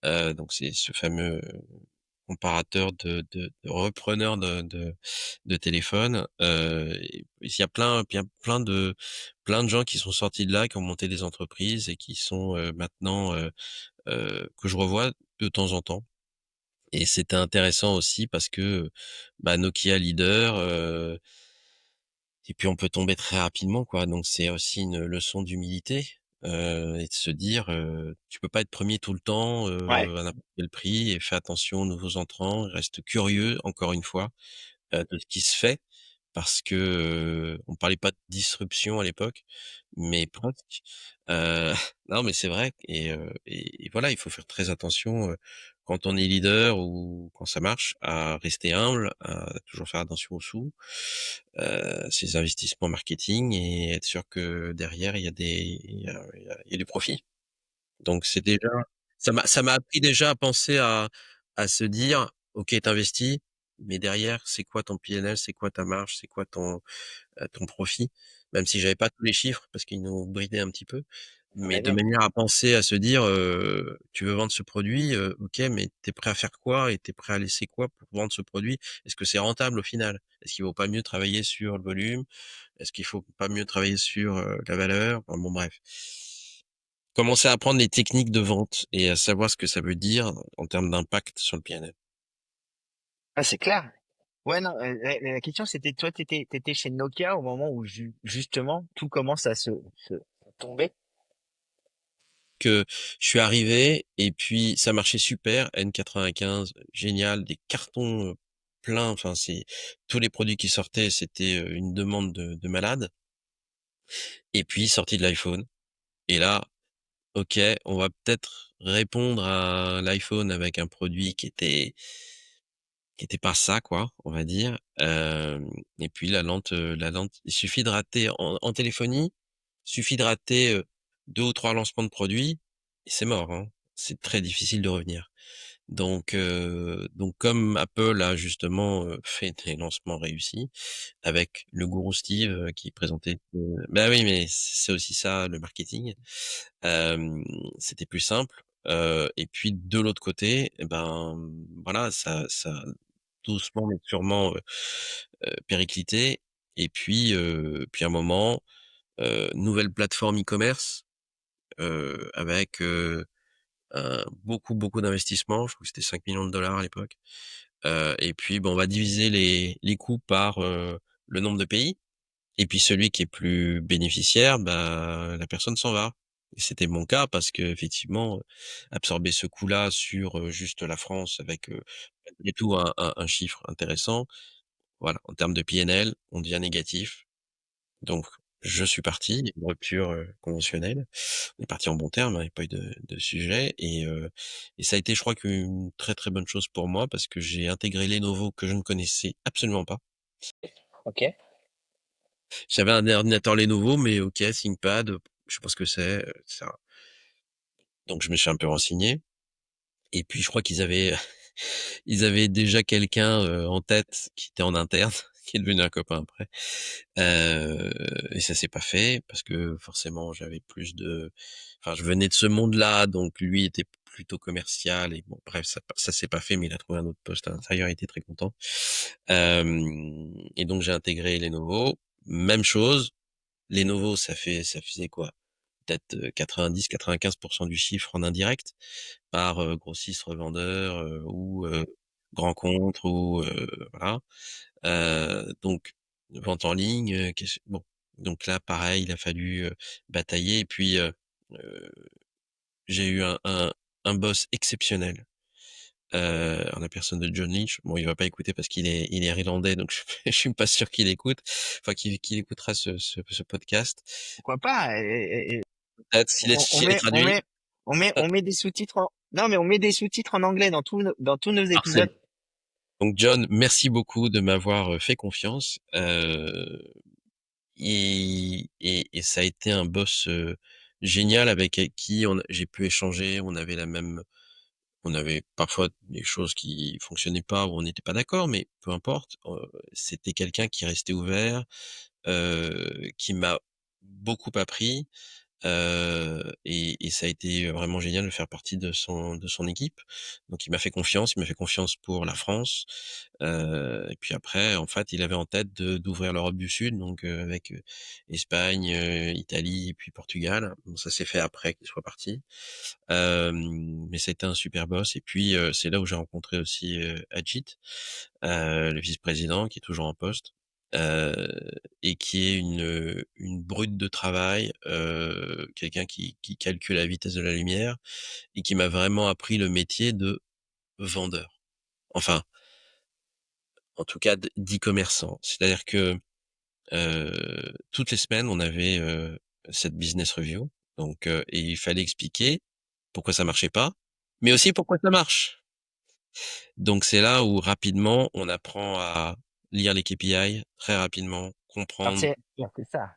Donc c'est ce fameux comparateur de repreneurs de téléphone, et il y a plein de gens qui sont sortis de là, qui ont monté des entreprises et qui sont, maintenant, que je revois de temps en temps et c'était intéressant aussi parce que, bah, Nokia leader, et puis on peut tomber très rapidement quoi, donc c'est aussi une leçon d'humilité, et de se dire, tu peux pas être premier tout le temps, Ouais. à n'importe quel prix et fais attention aux nouveaux entrants, reste curieux encore une fois, de ce qui se fait parce que, on parlait pas de disruption à l'époque, mais presque. Non, mais c'est vrai et voilà, il faut faire très attention, quand on est leader ou quand ça marche, à rester humble, à toujours faire attention aux sous, ses investissements marketing et être sûr que derrière il y a du profit. Donc c'est déjà ça m'a appris déjà à penser à se dire: «OK, tu investis, mais derrière, c'est quoi ton PNL? C'est quoi ta marge? C'est quoi ton profit?» Même si j'avais pas tous les chiffres parce qu'ils nous bridaient un petit peu, mais de J'imagine. manière à penser, à se dire, «Tu veux vendre ce produit, OK, mais tu es prêt à faire quoi et tu es prêt à laisser quoi pour vendre ce produit? Est-ce que c'est rentable au final? Est-ce qu'il vaut pas mieux travailler sur le volume? Est-ce qu'il faut pas mieux travailler sur, la valeur?» Enfin bon bref. Commencer à apprendre les techniques de vente et à savoir ce que ça veut dire en termes d'impact sur le PNL. Ah, c'est clair. Ouais, non, la question c'était, toi, t'étais chez Nokia au moment où justement tout commence à se tomber. Que je suis arrivé et puis ça marchait super, N95 génial, des cartons, pleins, enfin c'est tous les produits qui sortaient, c'était, une demande de malade et puis sortie de l'iPhone et là, OK, on va peut-être répondre à l'iPhone avec un produit qui était pas ça quoi, on va dire, et puis la lente il suffit de rater en téléphonie, suffit de rater, 2 ou 3 lancements de produits et c'est mort, hein. C'est très difficile de revenir. Donc comme Apple a justement, fait des lancements réussis avec le gourou Steve, qui présentait, bah, oui, mais c'est aussi ça le marketing. C'était plus simple, et puis de l'autre côté et ben, voilà, ça doucement mais sûrement, périclité et puis à un moment, nouvelle plateforme e-commerce, avec, beaucoup d'investissements. Je crois que c'était 5 millions de dollars à l'époque, et puis, bon, on va diviser les coûts par, le nombre de pays et puis celui qui est plus bénéficiaire, bah, la personne s'en va. Et c'était mon cas parce qu'effectivement, absorber ce coût-là sur, juste la France avec, malgré tout un chiffre intéressant, voilà, en termes de PNL, on devient négatif. Donc je suis parti, il y a une rupture, conventionnelle. On est parti en bons termes, hein, il y a pas eu de sujet et ça a été, je crois, qu'une très, très bonne chose pour moi parce que j'ai intégré Lenovo que je ne connaissais absolument pas. OK. J'avais un ordinateur Lenovo, mais OK, ThinkPad, je sais pas ce que c'est, et cetera. Donc je me suis un peu renseigné et puis je crois qu'ils avaient ils avaient déjà quelqu'un, en tête qui était en interne, qui est devenu un copain après. Heu et ça s'est pas fait parce que forcément j'avais plus de enfin je venais de ce monde-là, donc lui était plutôt commercial et bon bref ça s'est pas fait, mais il a trouvé un autre poste à l'intérieur, il était très content. Et donc j'ai intégré Lenovo, même chose, Lenovo ça faisait quoi? Peut-être, 90-95 du chiffre en indirect par, grossiste revendeur, ou, grand compte ou, voilà. Donc vente en ligne, qu'est-ce bon, donc là pareil, il a fallu, batailler et puis, heu, j'ai eu un boss exceptionnel, en la personne de John Lynch. Bon, il va pas écouter parce qu'il est irlandais, donc je suis pas sûr qu'il écoute, enfin qu'il écoutera ce podcast. Pourquoi pas? Peut-être s'il est On traduit. met, on met des sous-titres non, mais on met des sous-titres en anglais dans tous nos Parfait. épisodes. Donc John, merci beaucoup de m'avoir, fait confiance, et ça a été un boss, génial avec qui j'ai pu échanger. On avait parfois des choses qui fonctionnaient pas, où on n'était pas d'accord, mais peu importe, c'était quelqu'un qui restait ouvert, qui m'a beaucoup appris. Et ça a été vraiment génial de faire partie de son équipe. Donc il m'a fait confiance pour la France, et puis après, en fait, il avait en tête d'ouvrir l'Europe du Sud, donc avec, Espagne, Italie et puis Portugal. Bon, ça s'est fait après qu'il soit parti. Mais ça a été un super boss et puis, c'est là où j'ai rencontré aussi, Ajit, le vice-président qui est toujours en poste, heu et qui est une brute de travail, quelqu'un qui calcule la vitesse de la lumière et qui m'a vraiment appris le métier de vendeur. Enfin, en tout cas d'e-commerçant. C'est-à-dire que, toutes les semaines, on avait, cette business review, donc et il fallait expliquer pourquoi ça marchait pas, mais aussi pourquoi ça marche. Donc c'est là où rapidement, on apprend à lire les KPI très rapidement, Alors comprendre c'est ça.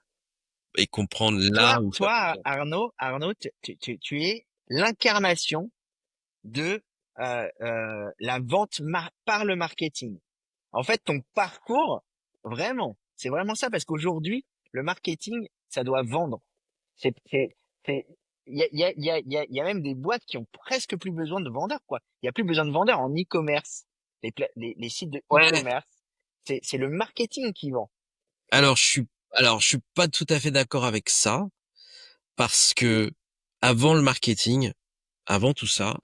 et comprendre là où ça Toi, fonctionne. Arnaud, tu es l'incarnation de la vente par le marketing. En fait, ton parcours, vraiment, c'est vraiment ça, parce qu'aujourd'hui, le marketing, ça doit vendre. C'est, c'est, c'est, il y a même des boîtes qui ont presque plus besoin de vendeurs, quoi. Il y a plus besoin de vendeurs en e-commerce. Les sites de Ouais. e-commerce, c'est le marketing qui vend. Alors je suis pas tout à fait d'accord avec ça, parce que avant le marketing, avant tout ça,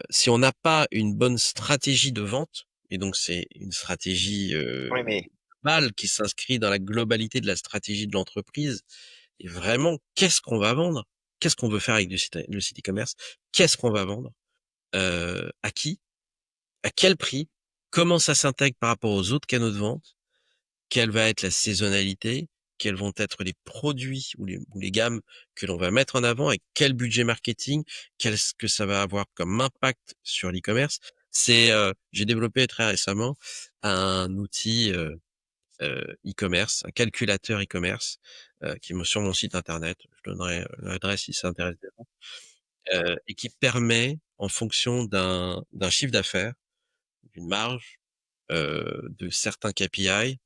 si on n'a pas une bonne stratégie de vente, et donc c'est une stratégie, Oui, mais globale qui s'inscrit dans la globalité de la stratégie de l'entreprise et vraiment qu'est-ce qu'on va vendre? Qu'est-ce qu'on veut faire avec le site e-commerce? Qu'est-ce qu'on va vendre? À qui? À quel prix? Comment ça s'intègre par rapport aux autres canaux de vente? Quelle va être la saisonnalité? Quels vont être les produits ou les gammes que l'on va mettre en avant? Avec quel budget marketing? Qu'est-ce que ça va avoir comme impact sur l'e-commerce? J'ai développé très récemment un outil, e-commerce, un calculateur e-commerce, qui est sur mon site internet. Je donnerai, l'adresse si ça intéresse des gens, et qui permet, en fonction d'un chiffre d'affaires, d'une marge, de certains KPI,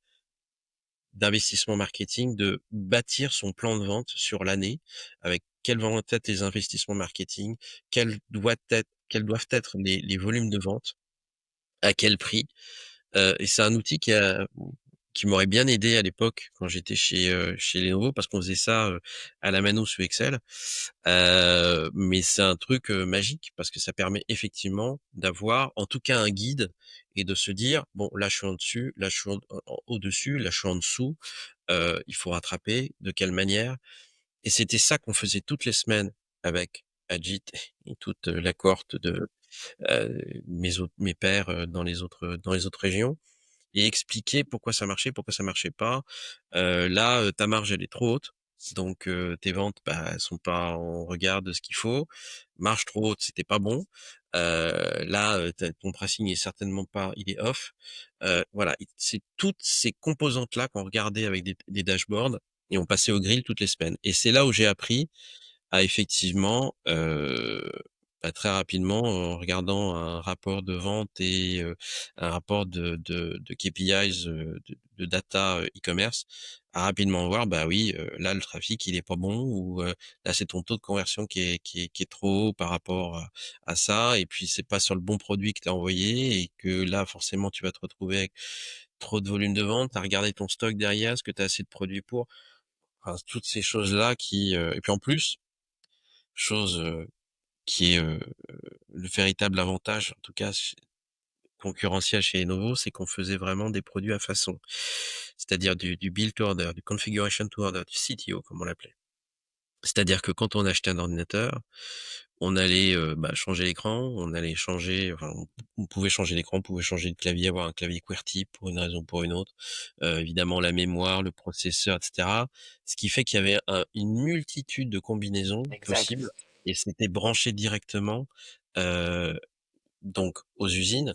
d'investissement marketing, de bâtir son plan de vente sur l'année avec quels vont être les investissements marketing, quels doivent être les volumes de vente, à quel prix. Et c'est un outil qui m'aurait bien aidé à l'époque quand j'étais chez Lenovo parce qu'on faisait ça, à la mano sous Excel. Mais c'est un truc, magique parce que ça permet effectivement d'avoir en tout cas un guide et de se dire: «Bon là je suis en dessus, là je suis au-dessus, là je suis en dessous, il faut rattraper, de quelle manière?» Et c'était ça qu'on faisait toutes les semaines avec Ajit et toute la cohorte de mes pairs dans les autres régions, et expliquer pourquoi ça marchait pas. Là, ta marge elle est trop haute, donc tes ventes bah elles sont pas en regard de ce qu'il faut. Marge trop haute, c'était pas bon. Là, ton pricing est certainement pas, il est off. Voilà, c'est toutes ces composantes là qu'on regardait avec des dashboards et on passait au grill toutes les semaines. Et c'est là où j'ai appris à effectivement, bah, très rapidement, en regardant un rapport de vente et un rapport de KPIs, de data, e-commerce, à rapidement voir, bah oui, là le trafic il est pas bon, ou là c'est ton taux de conversion qui est trop haut par rapport à ça, et puis c'est pas sur le bon produit que tu as envoyé, et que là forcément tu vas te retrouver avec trop de volume de vente, à regarder ton stock derrière, est-ce que tu as assez de produits pour, enfin toutes ces choses-là qui, et puis en plus, chose, qui est, le véritable avantage, en tout cas concurrentiel chez Lenovo, c'est qu'on faisait vraiment des produits à façon. C'est-à-dire du build to order, du configuration to order, du CTO comme on l'appelait. C'est-à-dire que quand on achetait un ordinateur, on allait bah, changer l'écran, on allait changer, enfin, on pouvait changer l'écran, on pouvait changer le clavier, avoir un clavier QWERTY pour une raison ou pour une autre, évidemment la mémoire, le processeur, etc. Ce qui fait qu'il y avait une multitude de combinaisons possibles, Exact. et c'était branché directement euh, donc aux usines.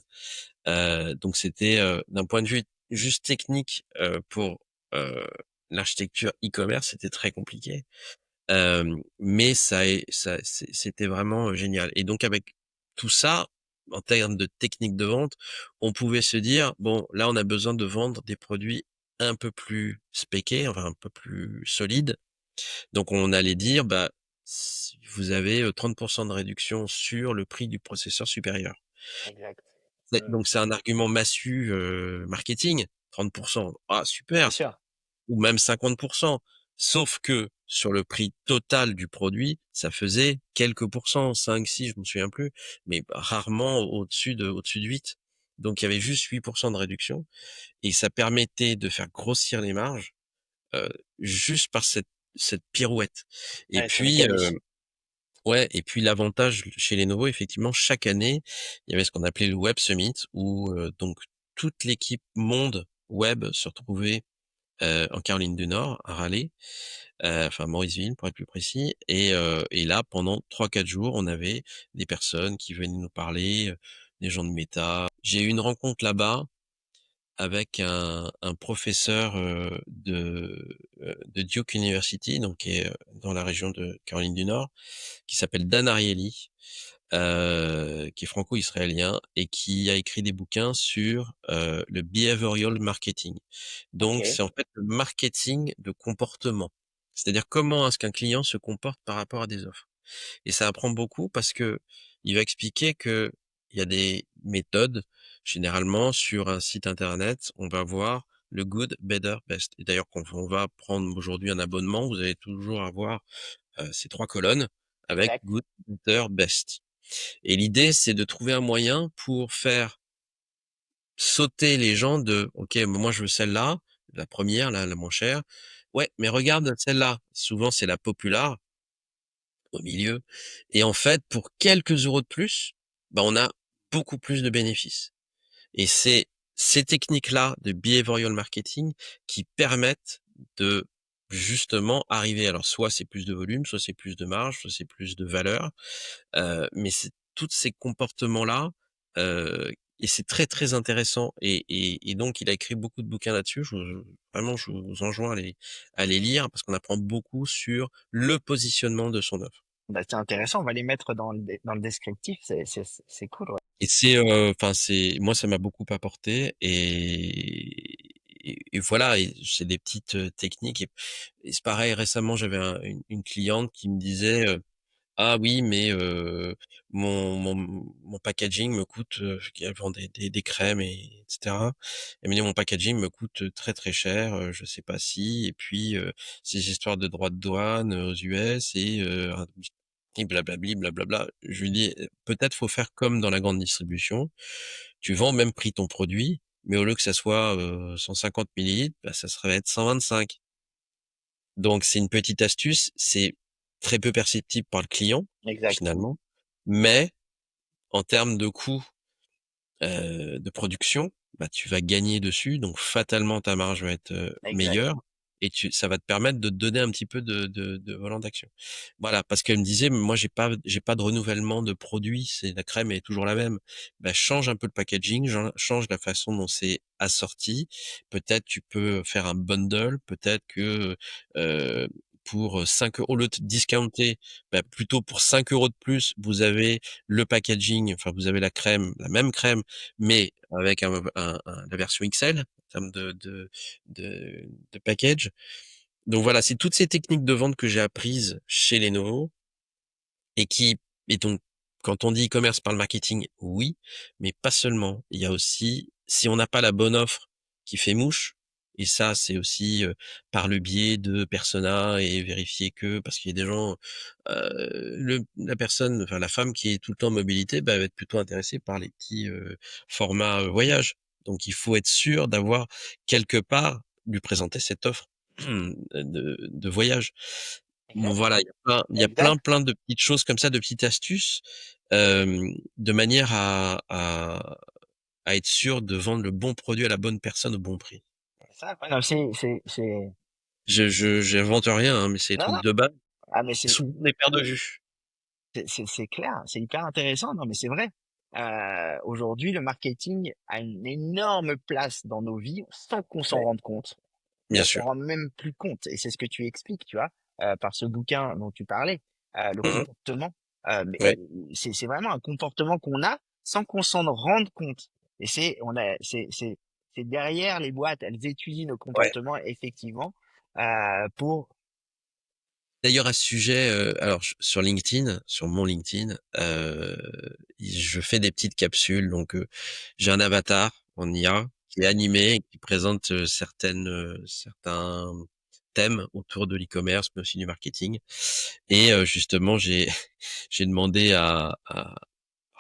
Donc c'était d'un point de vue juste technique, pour euh, l'architecture e-commerce, c'était très compliqué. Mais c'était vraiment génial. Et donc avec tout ça, en termes de technique de vente, on pouvait se dire, bon, là, on a besoin de vendre des produits un peu plus spéqués, enfin un peu plus solides. Donc on allait dire, bah, vous avez 30% de réduction sur le prix du processeur supérieur. Exact. Donc c'est un argument massu marketing, 30%. Ah, super, Bien sûr. ou même 50%. Sauf que sur le prix total du produit, ça faisait quelques pourcents, 5, 6, je me souviens plus, mais rarement au-dessus de 8. Donc il y avait juste 8% de réduction, et ça permettait de faire grossir les marges euh, juste par cette pirouette. Et Ouais, c'est puis mécanique. ouais, et puis l'avantage chez Lenovo, effectivement, chaque année, il y avait ce qu'on appelait le Web Summit, où donc toute l'équipe monde web se retrouvait en Caroline du Nord, à Raleigh, enfin Mauriceville pour être plus précis. Et là, pendant 3-4 jours, on avait des personnes qui venaient nous parler, des gens de Meta. J'ai eu une rencontre là-bas avec un professeur de Duke University, donc qui est dans la région de Caroline du Nord, qui s'appelle Dan Ariely, qui est franco-israélien et qui a écrit des bouquins sur le behavioral marketing. Donc, Ok. c'est en fait le marketing de comportement. C'est-à-dire comment est-ce qu'un client se comporte par rapport à des offres. Et ça apprend beaucoup parce que il va expliquer que il y a des méthodes. Généralement, sur un site internet, on va voir le good, better, best. Et d'ailleurs, quand on va prendre aujourd'hui un abonnement, vous allez toujours avoir ces 3 colonnes avec Exact. good, better, best. Et l'idée, c'est de trouver un moyen pour faire sauter les gens de, OK, moi je veux celle-là, la première, la moins chère. Ouais, mais regarde celle-là. Souvent, c'est la populaire au milieu. Et en fait, pour quelques euros de plus, bah, on a beaucoup plus de bénéfices. Et c'est ces techniques-là de behavioral marketing qui permettent de justement arriver. Alors, soit c'est plus de volume, soit c'est plus de marge, soit c'est plus de valeur. Mais c'est tous ces comportements-là, heu et c'est très, très intéressant, et donc il a écrit beaucoup de bouquins là-dessus. Vraiment, je vous enjoins à les lire parce qu'on apprend beaucoup sur le positionnement de son offre. Bah, c'est intéressant. On va les mettre dans le descriptif. C'est cool. Ouais. Et c'est, enfin, c'est moi, ça m'a beaucoup apporté, et voilà, et c'est des petites, techniques, et c'est pareil, récemment, j'avais une cliente qui me disait, ah oui, mais mon packaging me coûte, elle vend des crèmes, etc. Elle me dit: «Mon packaging me coûte très, très cher, je sais pas si, et puis, ces histoires de droits de douane, aux US, et blablabli, blablabla». Je lui dis: «Peut-être faut faire comme dans la grande distribution. Tu vends au même prix ton produit, mais au lieu que ça soit, 150 millilitres, bah, ça serait être 125». Donc c'est une petite astuce, c'est très peu perceptible par le client, Exact. finalement, mais en termes de coût, de production, bah, tu vas gagner dessus, donc fatalement ta marge va être, Exact. meilleure et ça va te permettre de te donner un petit peu de volant d'action. Voilà, parce qu'elle me disait: «Moi j'ai pas de renouvellement de produits, c'est la crème est toujours la même». Bah, change un peu le packaging, change la façon dont c'est assorti. Peut-être tu peux faire un bundle, peut-être que, pour 5 € au lieu de discounter, bah, plutôt pour 5 € de plus, vous avez le packaging, enfin vous avez la crème, la même crème mais avec la version XL en termes de package. Donc voilà, c'est toutes ces techniques de vente que j'ai apprises chez Lenovo et qui et donc quand on dit e-commerce par le marketing, oui, mais pas seulement. Il y a aussi, si on n'a pas la bonne offre qui fait mouche, et ça, c'est aussi, par le biais de persona et vérifier que parce qu'il y a des gens, la personne, enfin la femme qui est tout le temps en mobilité, bah, elle va être plutôt intéressée par les petits, formats, voyage. Donc il faut être sûr d'avoir quelque part, lui présenter cette offre de voyage. Bon Exact. voilà, il y a plein, Exact. plein de petites choses comme ça, de petites astuces, de manière à être sûr de vendre le bon produit à la bonne personne au bon prix. C'est ça, quoi. Non, J'invente rien, hein, mais c'est des non, non. trucs de base Ah, mais qui sont des paires de vue. c'est clair, c'est hyper intéressant. Non, mais c'est vrai. Aujourd'hui, le marketing a une énorme place dans nos vies sans qu'on s'en Ouais. rende compte. Bien On s'en sûr. rend même plus compte. Et c'est ce que tu expliques, tu vois, par ce bouquin dont tu parlais, le Mmh mh. comportement. Mais Ouais, c'est vraiment un comportement qu'on a sans qu'on s'en rende compte. Et c'est derrière les boîtes, elles étudient nos ouais. comportements effectivement pour. D'ailleurs à ce sujet, alors sur LinkedIn, sur mon LinkedIn, je fais des petites capsules donc, j'ai un avatar en IA qui est animé et qui présente, certains thèmes autour de l'e-commerce, mais aussi du marketing et justement j'ai demandé alors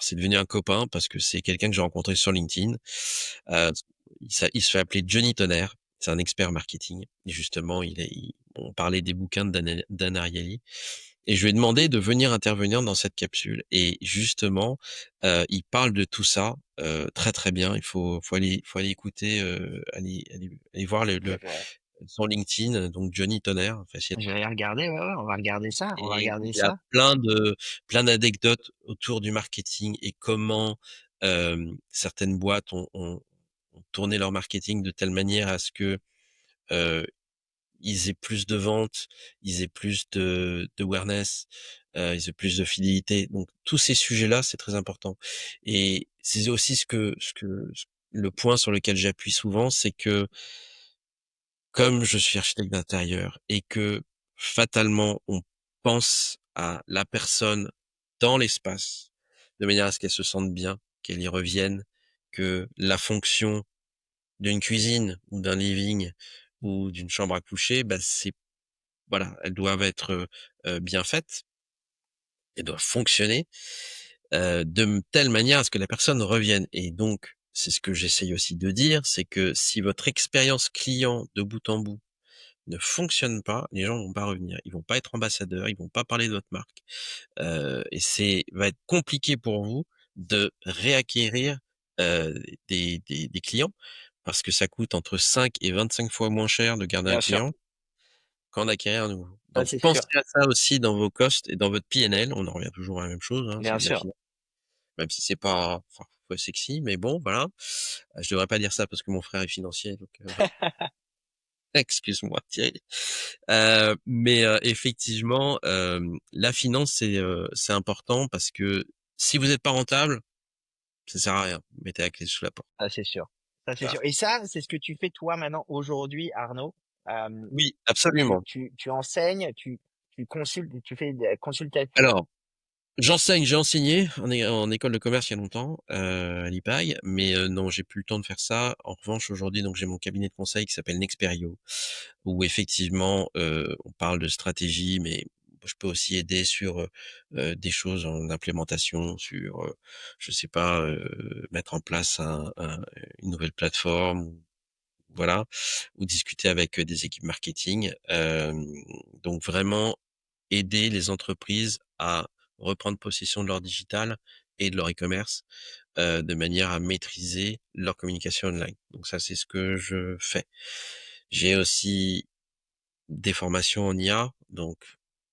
c'est devenu un copain parce que c'est quelqu'un que j'ai rencontré sur LinkedIn. Heu, il se fait appeler Johnny Tonnerre. C'est un expert marketing et justement on parlait des bouquins de Dan Ariely et je lui ai demandé de venir intervenir dans cette capsule et justement, il parle de tout ça, très, très bien. Il faut aller écouter, aller voir son LinkedIn, donc Johnny Tonnerre, facile. Je vais regarder, ouais, ouais, on va regarder ça, on va Et regarder il y a ça. plein d'anecdotes autour du marketing et comment, certaines boîtes ont tourné leur marketing de telle manière à ce que, heu, ils aient plus de ventes, ils aient plus d'awareness, ils aient plus de fidélité. Donc tous ces sujets-là, c'est très important et c'est aussi le point sur lequel j'appuie souvent, c'est que comme je suis architecte d'intérieur et que fatalement on pense à la personne dans l'espace, de manière à ce qu'elle se sente bien, qu'elle y revienne, que la fonction d'une cuisine ou d'un living ou d'une chambre à coucher, bah, voilà, elles doivent être, bien faites, elles doivent fonctionner, telle manière à ce que la personne revienne et donc c'est ce que j'essaye aussi de dire, c'est que si votre expérience client de bout en bout ne fonctionne pas, les gens vont pas revenir. Ils vont pas être ambassadeurs, ils vont pas parler de votre marque. Et va être compliqué pour vous de réacquérir, heu, des clients parce que ça coûte entre 5 et 25 fois moins cher de garder un Bien sûr, client qu'en acquérir un nouveau. ça Donc c'est pensez sûr, à ça aussi dans vos costs et dans votre PNL. On en revient toujours à la même chose, hein, c'est bien de la sûr. finance, même si c'est pas parfois sexy, mais bon, voilà. Je devrais pas dire ça parce que mon frère est financier, donc voilà. Excuse-moi Thierry. Mais effectivement, la finance, c'est important parce que si vous êtes pas rentable, ça sert à rien. Vous mettez la clé sous la porte. Ça, c'est sûr. Ça, c'est Voilà. sûr. Et ça, c'est ce que tu fais toi maintenant aujourd'hui, Arnaud. Euh, Oui, absolument. tu enseignes, tu consultes, tu fais des consultations. Alors, j'ai enseigné en école de commerce il y a longtemps, à l'IPAG, mais non, j'ai plus le temps de faire ça. En revanche, aujourd'hui, donc j'ai mon cabinet de conseil qui s'appelle Nexperio, où effectivement, on parle de stratégie, mais je peux aussi aider sur, des choses en implémentation, sur, je sais pas, mettre en place une nouvelle plateforme voilà, ou discuter avec, des équipes marketing. Donc vraiment aider les entreprises à reprendre possession de leur digital et de leur e-commerce, de manière à maîtriser leur communication online. Donc ça, c'est ce que je fais. J'ai aussi des formations en IA, donc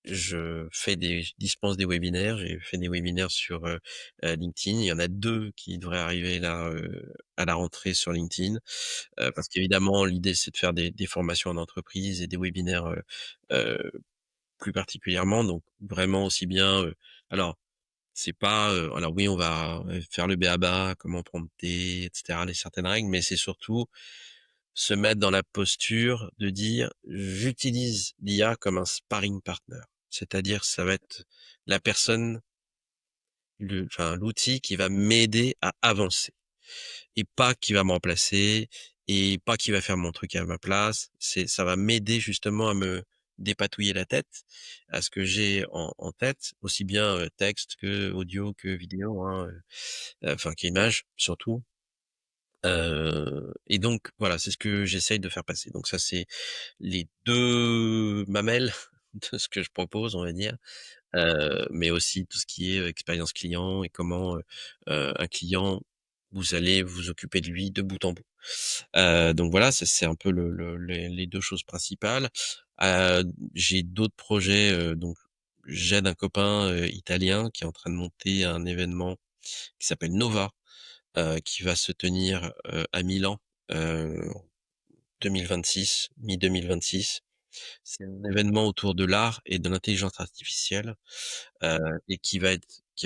je dispense des webinaires. J'ai fait des webinaires sur, LinkedIn. Il y en a 2 qui devraient arriver là, à la rentrée sur LinkedIn, parce qu'évidemment l'idée c'est de faire des formations en entreprise et des webinaires, heu, plus particulièrement, donc vraiment aussi bien, alors c'est pas, alors oui, on va, faire le b.a-ba, comment prendre thé et cetera, les certaines règles, mais c'est surtout se mettre dans la posture de dire: «J'utilise l'IA comme un sparring partner». C'est-à-dire, ça va être la personne, l'outil qui va m'aider à avancer et pas qui va me remplacer et pas qui va faire mon truc à ma place. Ça va m'aider justement à me dépatouiller la tête, à ce que j'ai en tête, aussi bien, texte que audio que vidéo, hein, enfin qu'image surtout. Et donc voilà, c'est ce que j'essaye de faire passer. Donc ça, c'est les 2 mamelles de ce que je propose, on va dire, mais aussi tout ce qui est, expérience client et comment, un client, vous allez vous occuper de lui de bout en bout. Donc voilà, ça c'est un peu les 2 choses principales. Heu, j'ai d'autres projets, donc j'aide un copain, italien qui est en train de monter un événement qui s'appelle Nova, qui va se tenir, à Milan, en 2026, mi-2026. C'est un événement autour de l'art et de l'intelligence artificielle, heu et qui va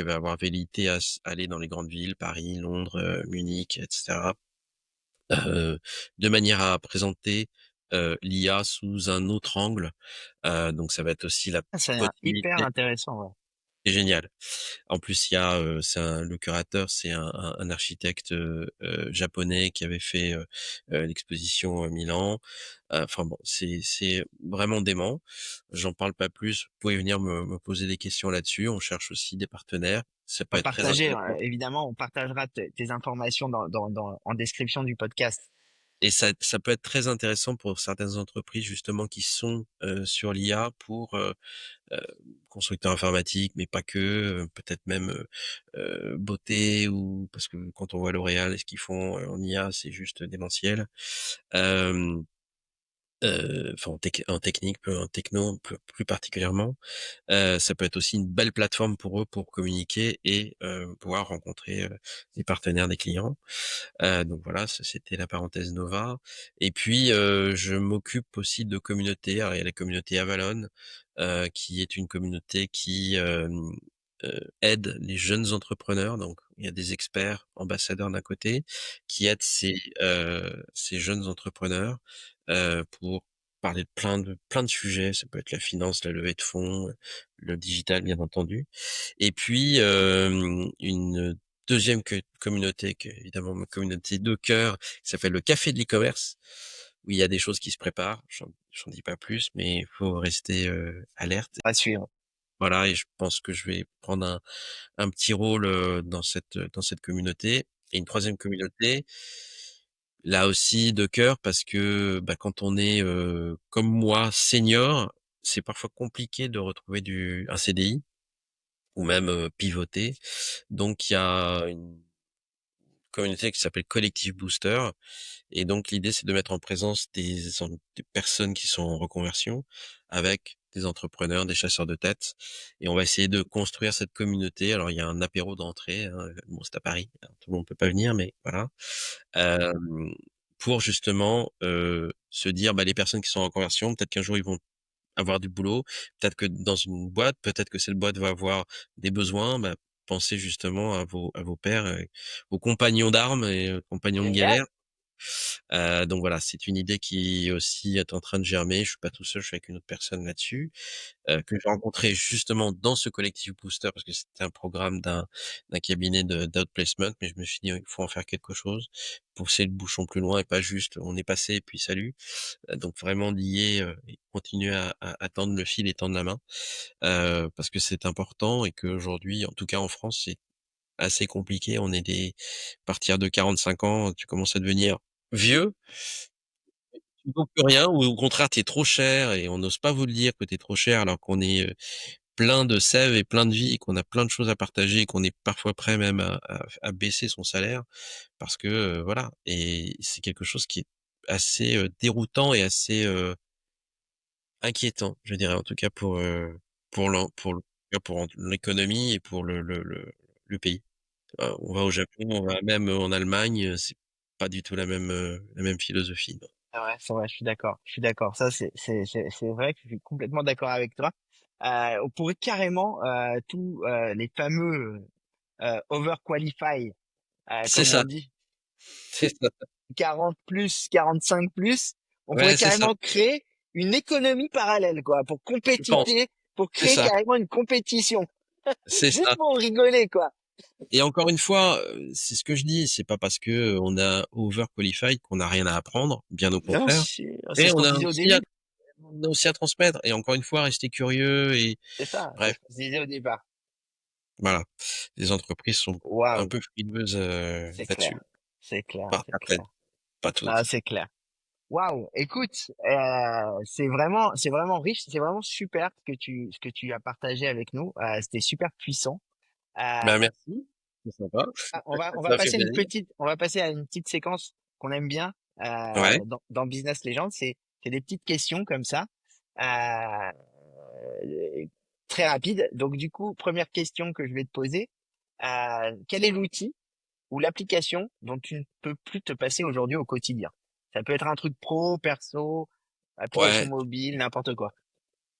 avoir velléité à aller dans les grandes villes, Paris, Londres, Munich et cetera, de manière à présenter, l'IA sous un autre angle. Donc ça va être aussi la Ah, ça a l'air hyper possibilité. intéressant, ouais. C'est génial. En plus, il y a, le curateur, c'est un architecte, japonais qui avait fait, l'exposition à Milan. Enfin bon, c'est vraiment dément. J'en parle pas plus. Vous pouvez venir me poser des questions là-dessus. On cherche aussi des partenaires. Ça On peut va être très partager, intéressant évidemment, on partagera tes informations en description du podcast. et ça peut être très intéressant pour certaines entreprises justement qui sont, sur l'IA pour, heu, constructeurs informatiques, mais pas que, peut-être même, beauté ou parce que quand on voit L'Oréal et ce qu'ils font, en IA, c'est juste démentiel. Hem, enfin en technique, en techno plus particulièrement. Ça peut être aussi une belle plateforme pour eux pour communiquer et pouvoir rencontrer, des partenaires, des clients. Donc voilà, ça c'était la parenthèse Nova et puis, je m'occupe aussi de communautés. Alors il y a la communauté Avalon, qui est une communauté qui, aide les jeunes entrepreneurs. Donc il y a des experts ambassadeurs d'un côté qui aident ces jeunes entrepreneurs, pour parler de plein de sujets. Ça peut être la finance, la levée de fonds, le digital bien entendu. Et puis, une deuxième communauté qui est évidemment ma communauté de cœur, qui s'appelle le Café de l'e-commerce, où il y a des choses qui se préparent. J'en dis pas plus, mais il faut rester, alerte. À suivre. Voilà, et je pense que je vais prendre un petit rôle, dans cette communauté. Et une troisième communauté, là aussi de cœur parce que, bah, quand on est, comme moi senior, c'est parfois compliqué de retrouver un CDI ou même, pivoter. Donc il y a une communauté qui s'appelle Collectif Booster et donc l'idée, c'est de mettre en présence des personnes qui sont en reconversion avec des entrepreneurs, des chasseurs de tête et on va essayer de construire cette communauté. Alors il y a un apéro d'entrée, hein, bon, c'est à Paris, alors tout le monde peut pas venir, mais voilà. Hem, pour justement, se dire: «Bah, les personnes qui sont en reconversion, peut-être qu'un jour ils vont avoir du boulot, peut-être que dans une boîte, peut-être que cette boîte va avoir des besoins, bah, pensez justement à vos pairs, vos compagnons d'armes et compagnons de Génial. galère. Donc voilà, c'est une idée qui aussi est en train de germer. Je suis pas tout seul, je suis avec une autre personne là-dessus, que j'ai rencontré justement dans ce collectif Booster parce que c'était un programme d'un cabinet d'outplacement, mais je me suis dit: «Il faut en faire quelque chose, pousser le bouchon plus loin et pas juste on est passé et puis salut». Donc vraiment lier, et continuer à tendre le fil et tendre la main, parce que c'est important et qu'aujourd'hui, en tout cas en France, c'est assez compliqué. On est à partir de 45 ans, tu commences à devenir vieux tu vaux plus rien ou au contraire tu es trop cher et on n'ose pas vous le dire que tu es trop cher alors qu'on est, plein de sève et plein de vie et qu'on a plein de choses à partager et qu'on est parfois prêt même à baisser son salaire parce que, voilà et c'est quelque chose qui est assez, déroutant et assez, inquiétant, je dirais en tout cas pour l'économie et pour le pays. On va au Japon, on va même en Allemagne, c'est pas du tout la même philosophie, non. C'est vrai, je suis d'accord. Je suis d'accord. Ça, c'est vrai que je suis complètement d'accord avec toi. On pourrait carrément tous les fameux overqualify, C'est comme on ça, dit, c'est ça. 40 plus, 45 plus. On pourrait Ouais, c'est ça. carrément créer une économie parallèle, quoi, pour Je pense, compétiter, pour c'est créer ça, carrément une compétition, c'est juste ça. pour rigoler, quoi. Et encore une fois, c'est ce que je dis, c'est pas parce que, on a overqualified qu'on a rien à apprendre, bien au Bien contraire. sûr, c'est Mais ce qu'on se disait au début. on a aussi à transmettre et encore une fois rester curieux et C'est bref, ce qu'on se disait au départ. voilà. Les entreprises sont un Waouh, peu frileuses, c'est clair, là-dessus. c'est clair, Pas c'est certaines, clair. pas Ah, toutes. c'est clair. Waouh, écoute, c'est vraiment riche, c'est vraiment super ce que tu as partagé avec nous. C'était super puissant. Euh, Bah, merci, c'est sympa. on va Ça fait passer plaisir. on va passer à une petite séquence qu'on aime bien Ouais, dans Business Legends. C'est des petites questions comme ça, euh, très rapides. Donc du coup, première question que je vais te poser, quel est l'outil ou l'application dont tu ne peux plus te passer aujourd'hui au quotidien? Ça peut être un truc pro, perso, application ouais, mobile, n'importe quoi.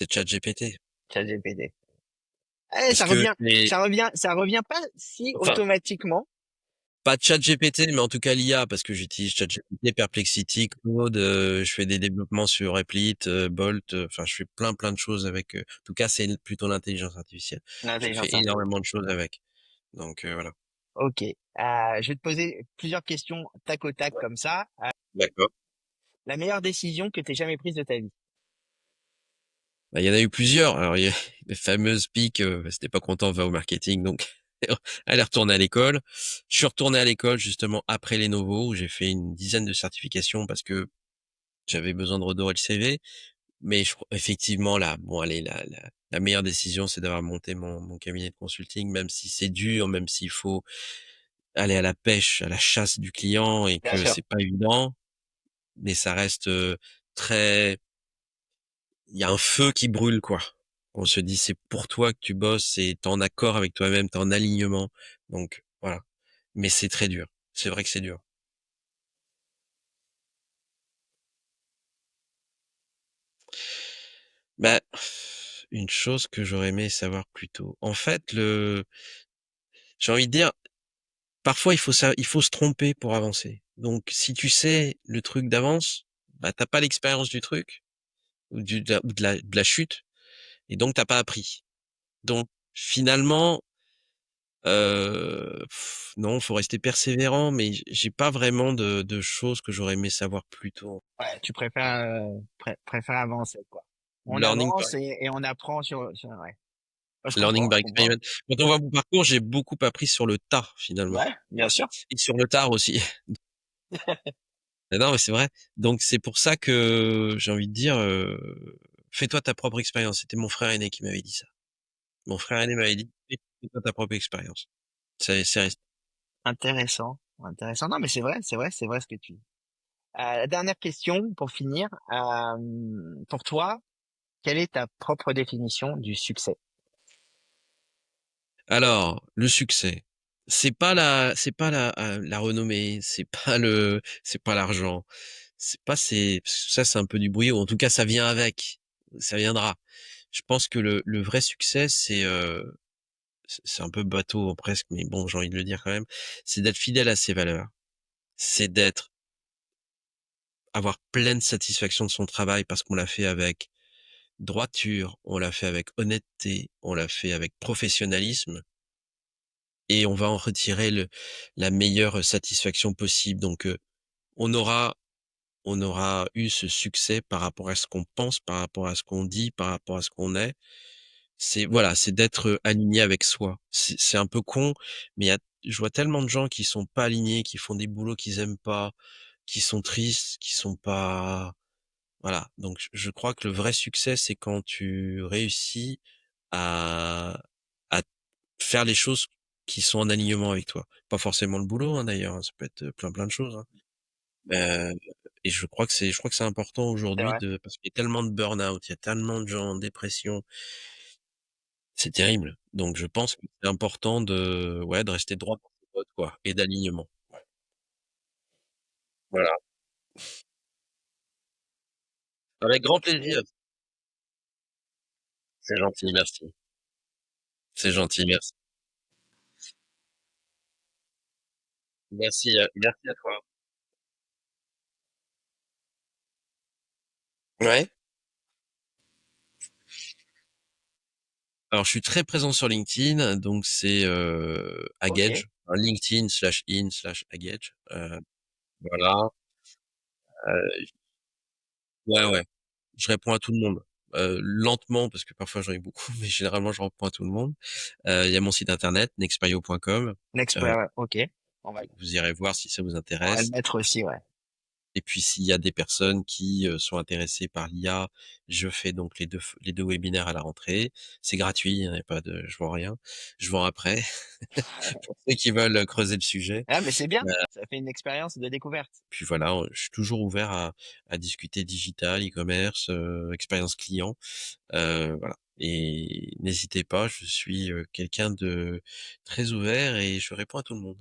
c'est ChatGPT. ChatGPT. Eh, Parce que les ça revient pas si enfin, automatiquement. pas ChatGPT, mais en tout cas l'IA, parce que j'utilise ChatGPT, Perplexity, Claude, je fais des développements sur Replit, Bolt, enfin je fais plein de choses avec, en tout cas c'est plutôt l'intelligence artificielle. Je fais L'intelligence artificielle. énormément de choses avec. Donc voilà. Ok. Je vais te poser plusieurs questions tac au tac comme ça. D'accord. La meilleure décision que t'aies jamais prise de ta vie. Bah, il y en a eu plusieurs. Alors il y a les fameuses piques, si tu pas content, va au marketing, donc elle est retournée à l'école. Je suis retourné à l'école justement après Lenovo où j'ai fait une dizaine de certifications parce que j'avais besoin de redorer le CV. Mais effectivement, là, bon, allez, la meilleure décision, c'est d'avoir monté mon cabinet de consulting, même si c'est dur, même s'il faut aller à la pêche, à la chasse du client et Bien que sûr. c'est pas évident, mais ça reste très, il y a un feu qui brûle, quoi. On se dit, c'est pour toi que tu bosses, t'es en accord avec toi-même, t'es en alignement. Donc, voilà. Mais c'est très dur. C'est vrai que c'est dur. Bah, une chose que j'aurais aimé savoir plus tôt. En fait, j'ai envie de dire, parfois, il faut se tromper pour avancer. Donc, si tu sais le truc d'avance, bah, t'as pas l'expérience du truc ou de la chute, et donc t'as pas appris. Donc, finalement, non, faut rester persévérant, mais j'ai pas vraiment de choses que j'aurais aimé savoir plus tôt. Ouais, tu préfères, préfères avancer, quoi. On Learning avance by, et on apprend ouais. Moi, learning by je comprends. experiment. Quand on voit mon parcours, j'ai beaucoup appris sur le tas, finalement. Ouais, bien sûr. Et sur le tard aussi. Non, mais c'est vrai. Donc c'est pour ça que j'ai envie de dire, fais-toi ta propre expérience. C'était mon frère aîné qui m'avait dit ça. Mon frère aîné m'avait dit: «Fais-toi ta propre expérience». C'est resté. Intéressant, intéressant. Non, mais c'est vrai ce que tu dis. La dernière question pour finir. Pour toi, quelle est ta propre définition du succès? Alors, le succès, c'est pas la renommée, c'est pas l'argent, c'est pas ces ça c'est un peu du bruit ou en tout cas ça vient avec, ça viendra. Je pense que le vrai succès c'est un peu bateau presque, mais bon, j'ai envie de le dire quand même, c'est d'être fidèle à ses valeurs. C'est d'être avoir pleine satisfaction de son travail parce qu'on l'a fait avec droiture, on l'a fait avec honnêteté, on l'a fait avec professionnalisme et on va en retirer la meilleure satisfaction possible. Donc, on aura on aura eu ce succès par rapport à ce qu'on pense, par rapport à ce qu'on dit, par rapport à ce qu'on est. C'est voilà, c'est d'être aligné avec soi. C'est un peu con, mais je vois tellement de gens qui sont pas alignés, qui font des boulots qu'ils aiment pas, qui sont tristes, qui sont pas Voilà. Donc, je crois que le vrai succès, c'est quand tu réussis à, à faire les choses qui sont en alignement avec toi. Pas forcément le boulot, hein, d'ailleurs, hein, ça peut être plein de choses, hein. Euh, et je crois que c'est important C'est aujourd'hui vrai. parce qu'il y a tellement de burn-out, il y a tellement de gens en dépression, c'est terrible. Donc, je pense que c'est important de rester droit dans ses bottes, quoi, et d'alignement. Voilà. Avec grand plaisir. Et C'est gentil, merci. C'est gentil, merci. Merci à toi. Ouais. Alors, je suis très présent sur LinkedIn, donc c'est ok, Agedge, hein, LinkedIn/in/Agedge. Voilà. Euh, ouais, ouais. Je réponds à tout le monde. Lentement, parce que parfois j'en ai beaucoup, mais généralement je réponds à tout le monde. Il y a mon site internet, nexpayo.com. Nextplayer, ouais, ok. On va, Vous irez voir si ça vous on va le intéresse. mettre aussi, ouais. Et puis s'il y a des personnes qui sont intéressées par l'IA, je fais donc les deux webinaires à la rentrée. C'est gratuit, hein, y a pas de, je vends rien. Je vends après pour ceux qui veulent creuser le sujet. Ah, mais c'est bien. Ça fait une expérience de découverte. Puis voilà, je suis toujours ouvert à discuter digital, e-commerce, expérience client, voilà. Et n'hésitez pas, je suis quelqu'un de très ouvert et je réponds à tout le monde.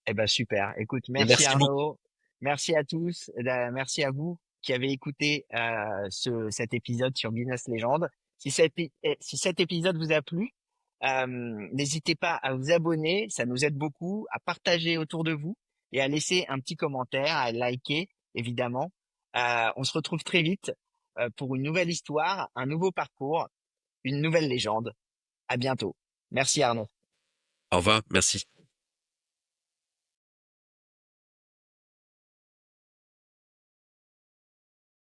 Eh ben super. Écoute, Et merci merci beaucoup. Arnaud. Merci à tous. Merci à vous qui avez écouté cet épisode sur Business Legend. Si cet épisode vous a plu, n'hésitez pas à vous abonner, ça nous aide beaucoup, à partager autour de vous et à laisser un petit commentaire, à liker évidemment. On se retrouve très vite pour une nouvelle histoire, un nouveau parcours, une nouvelle légende. À bientôt. Merci Arnaud. Au revoir, merci.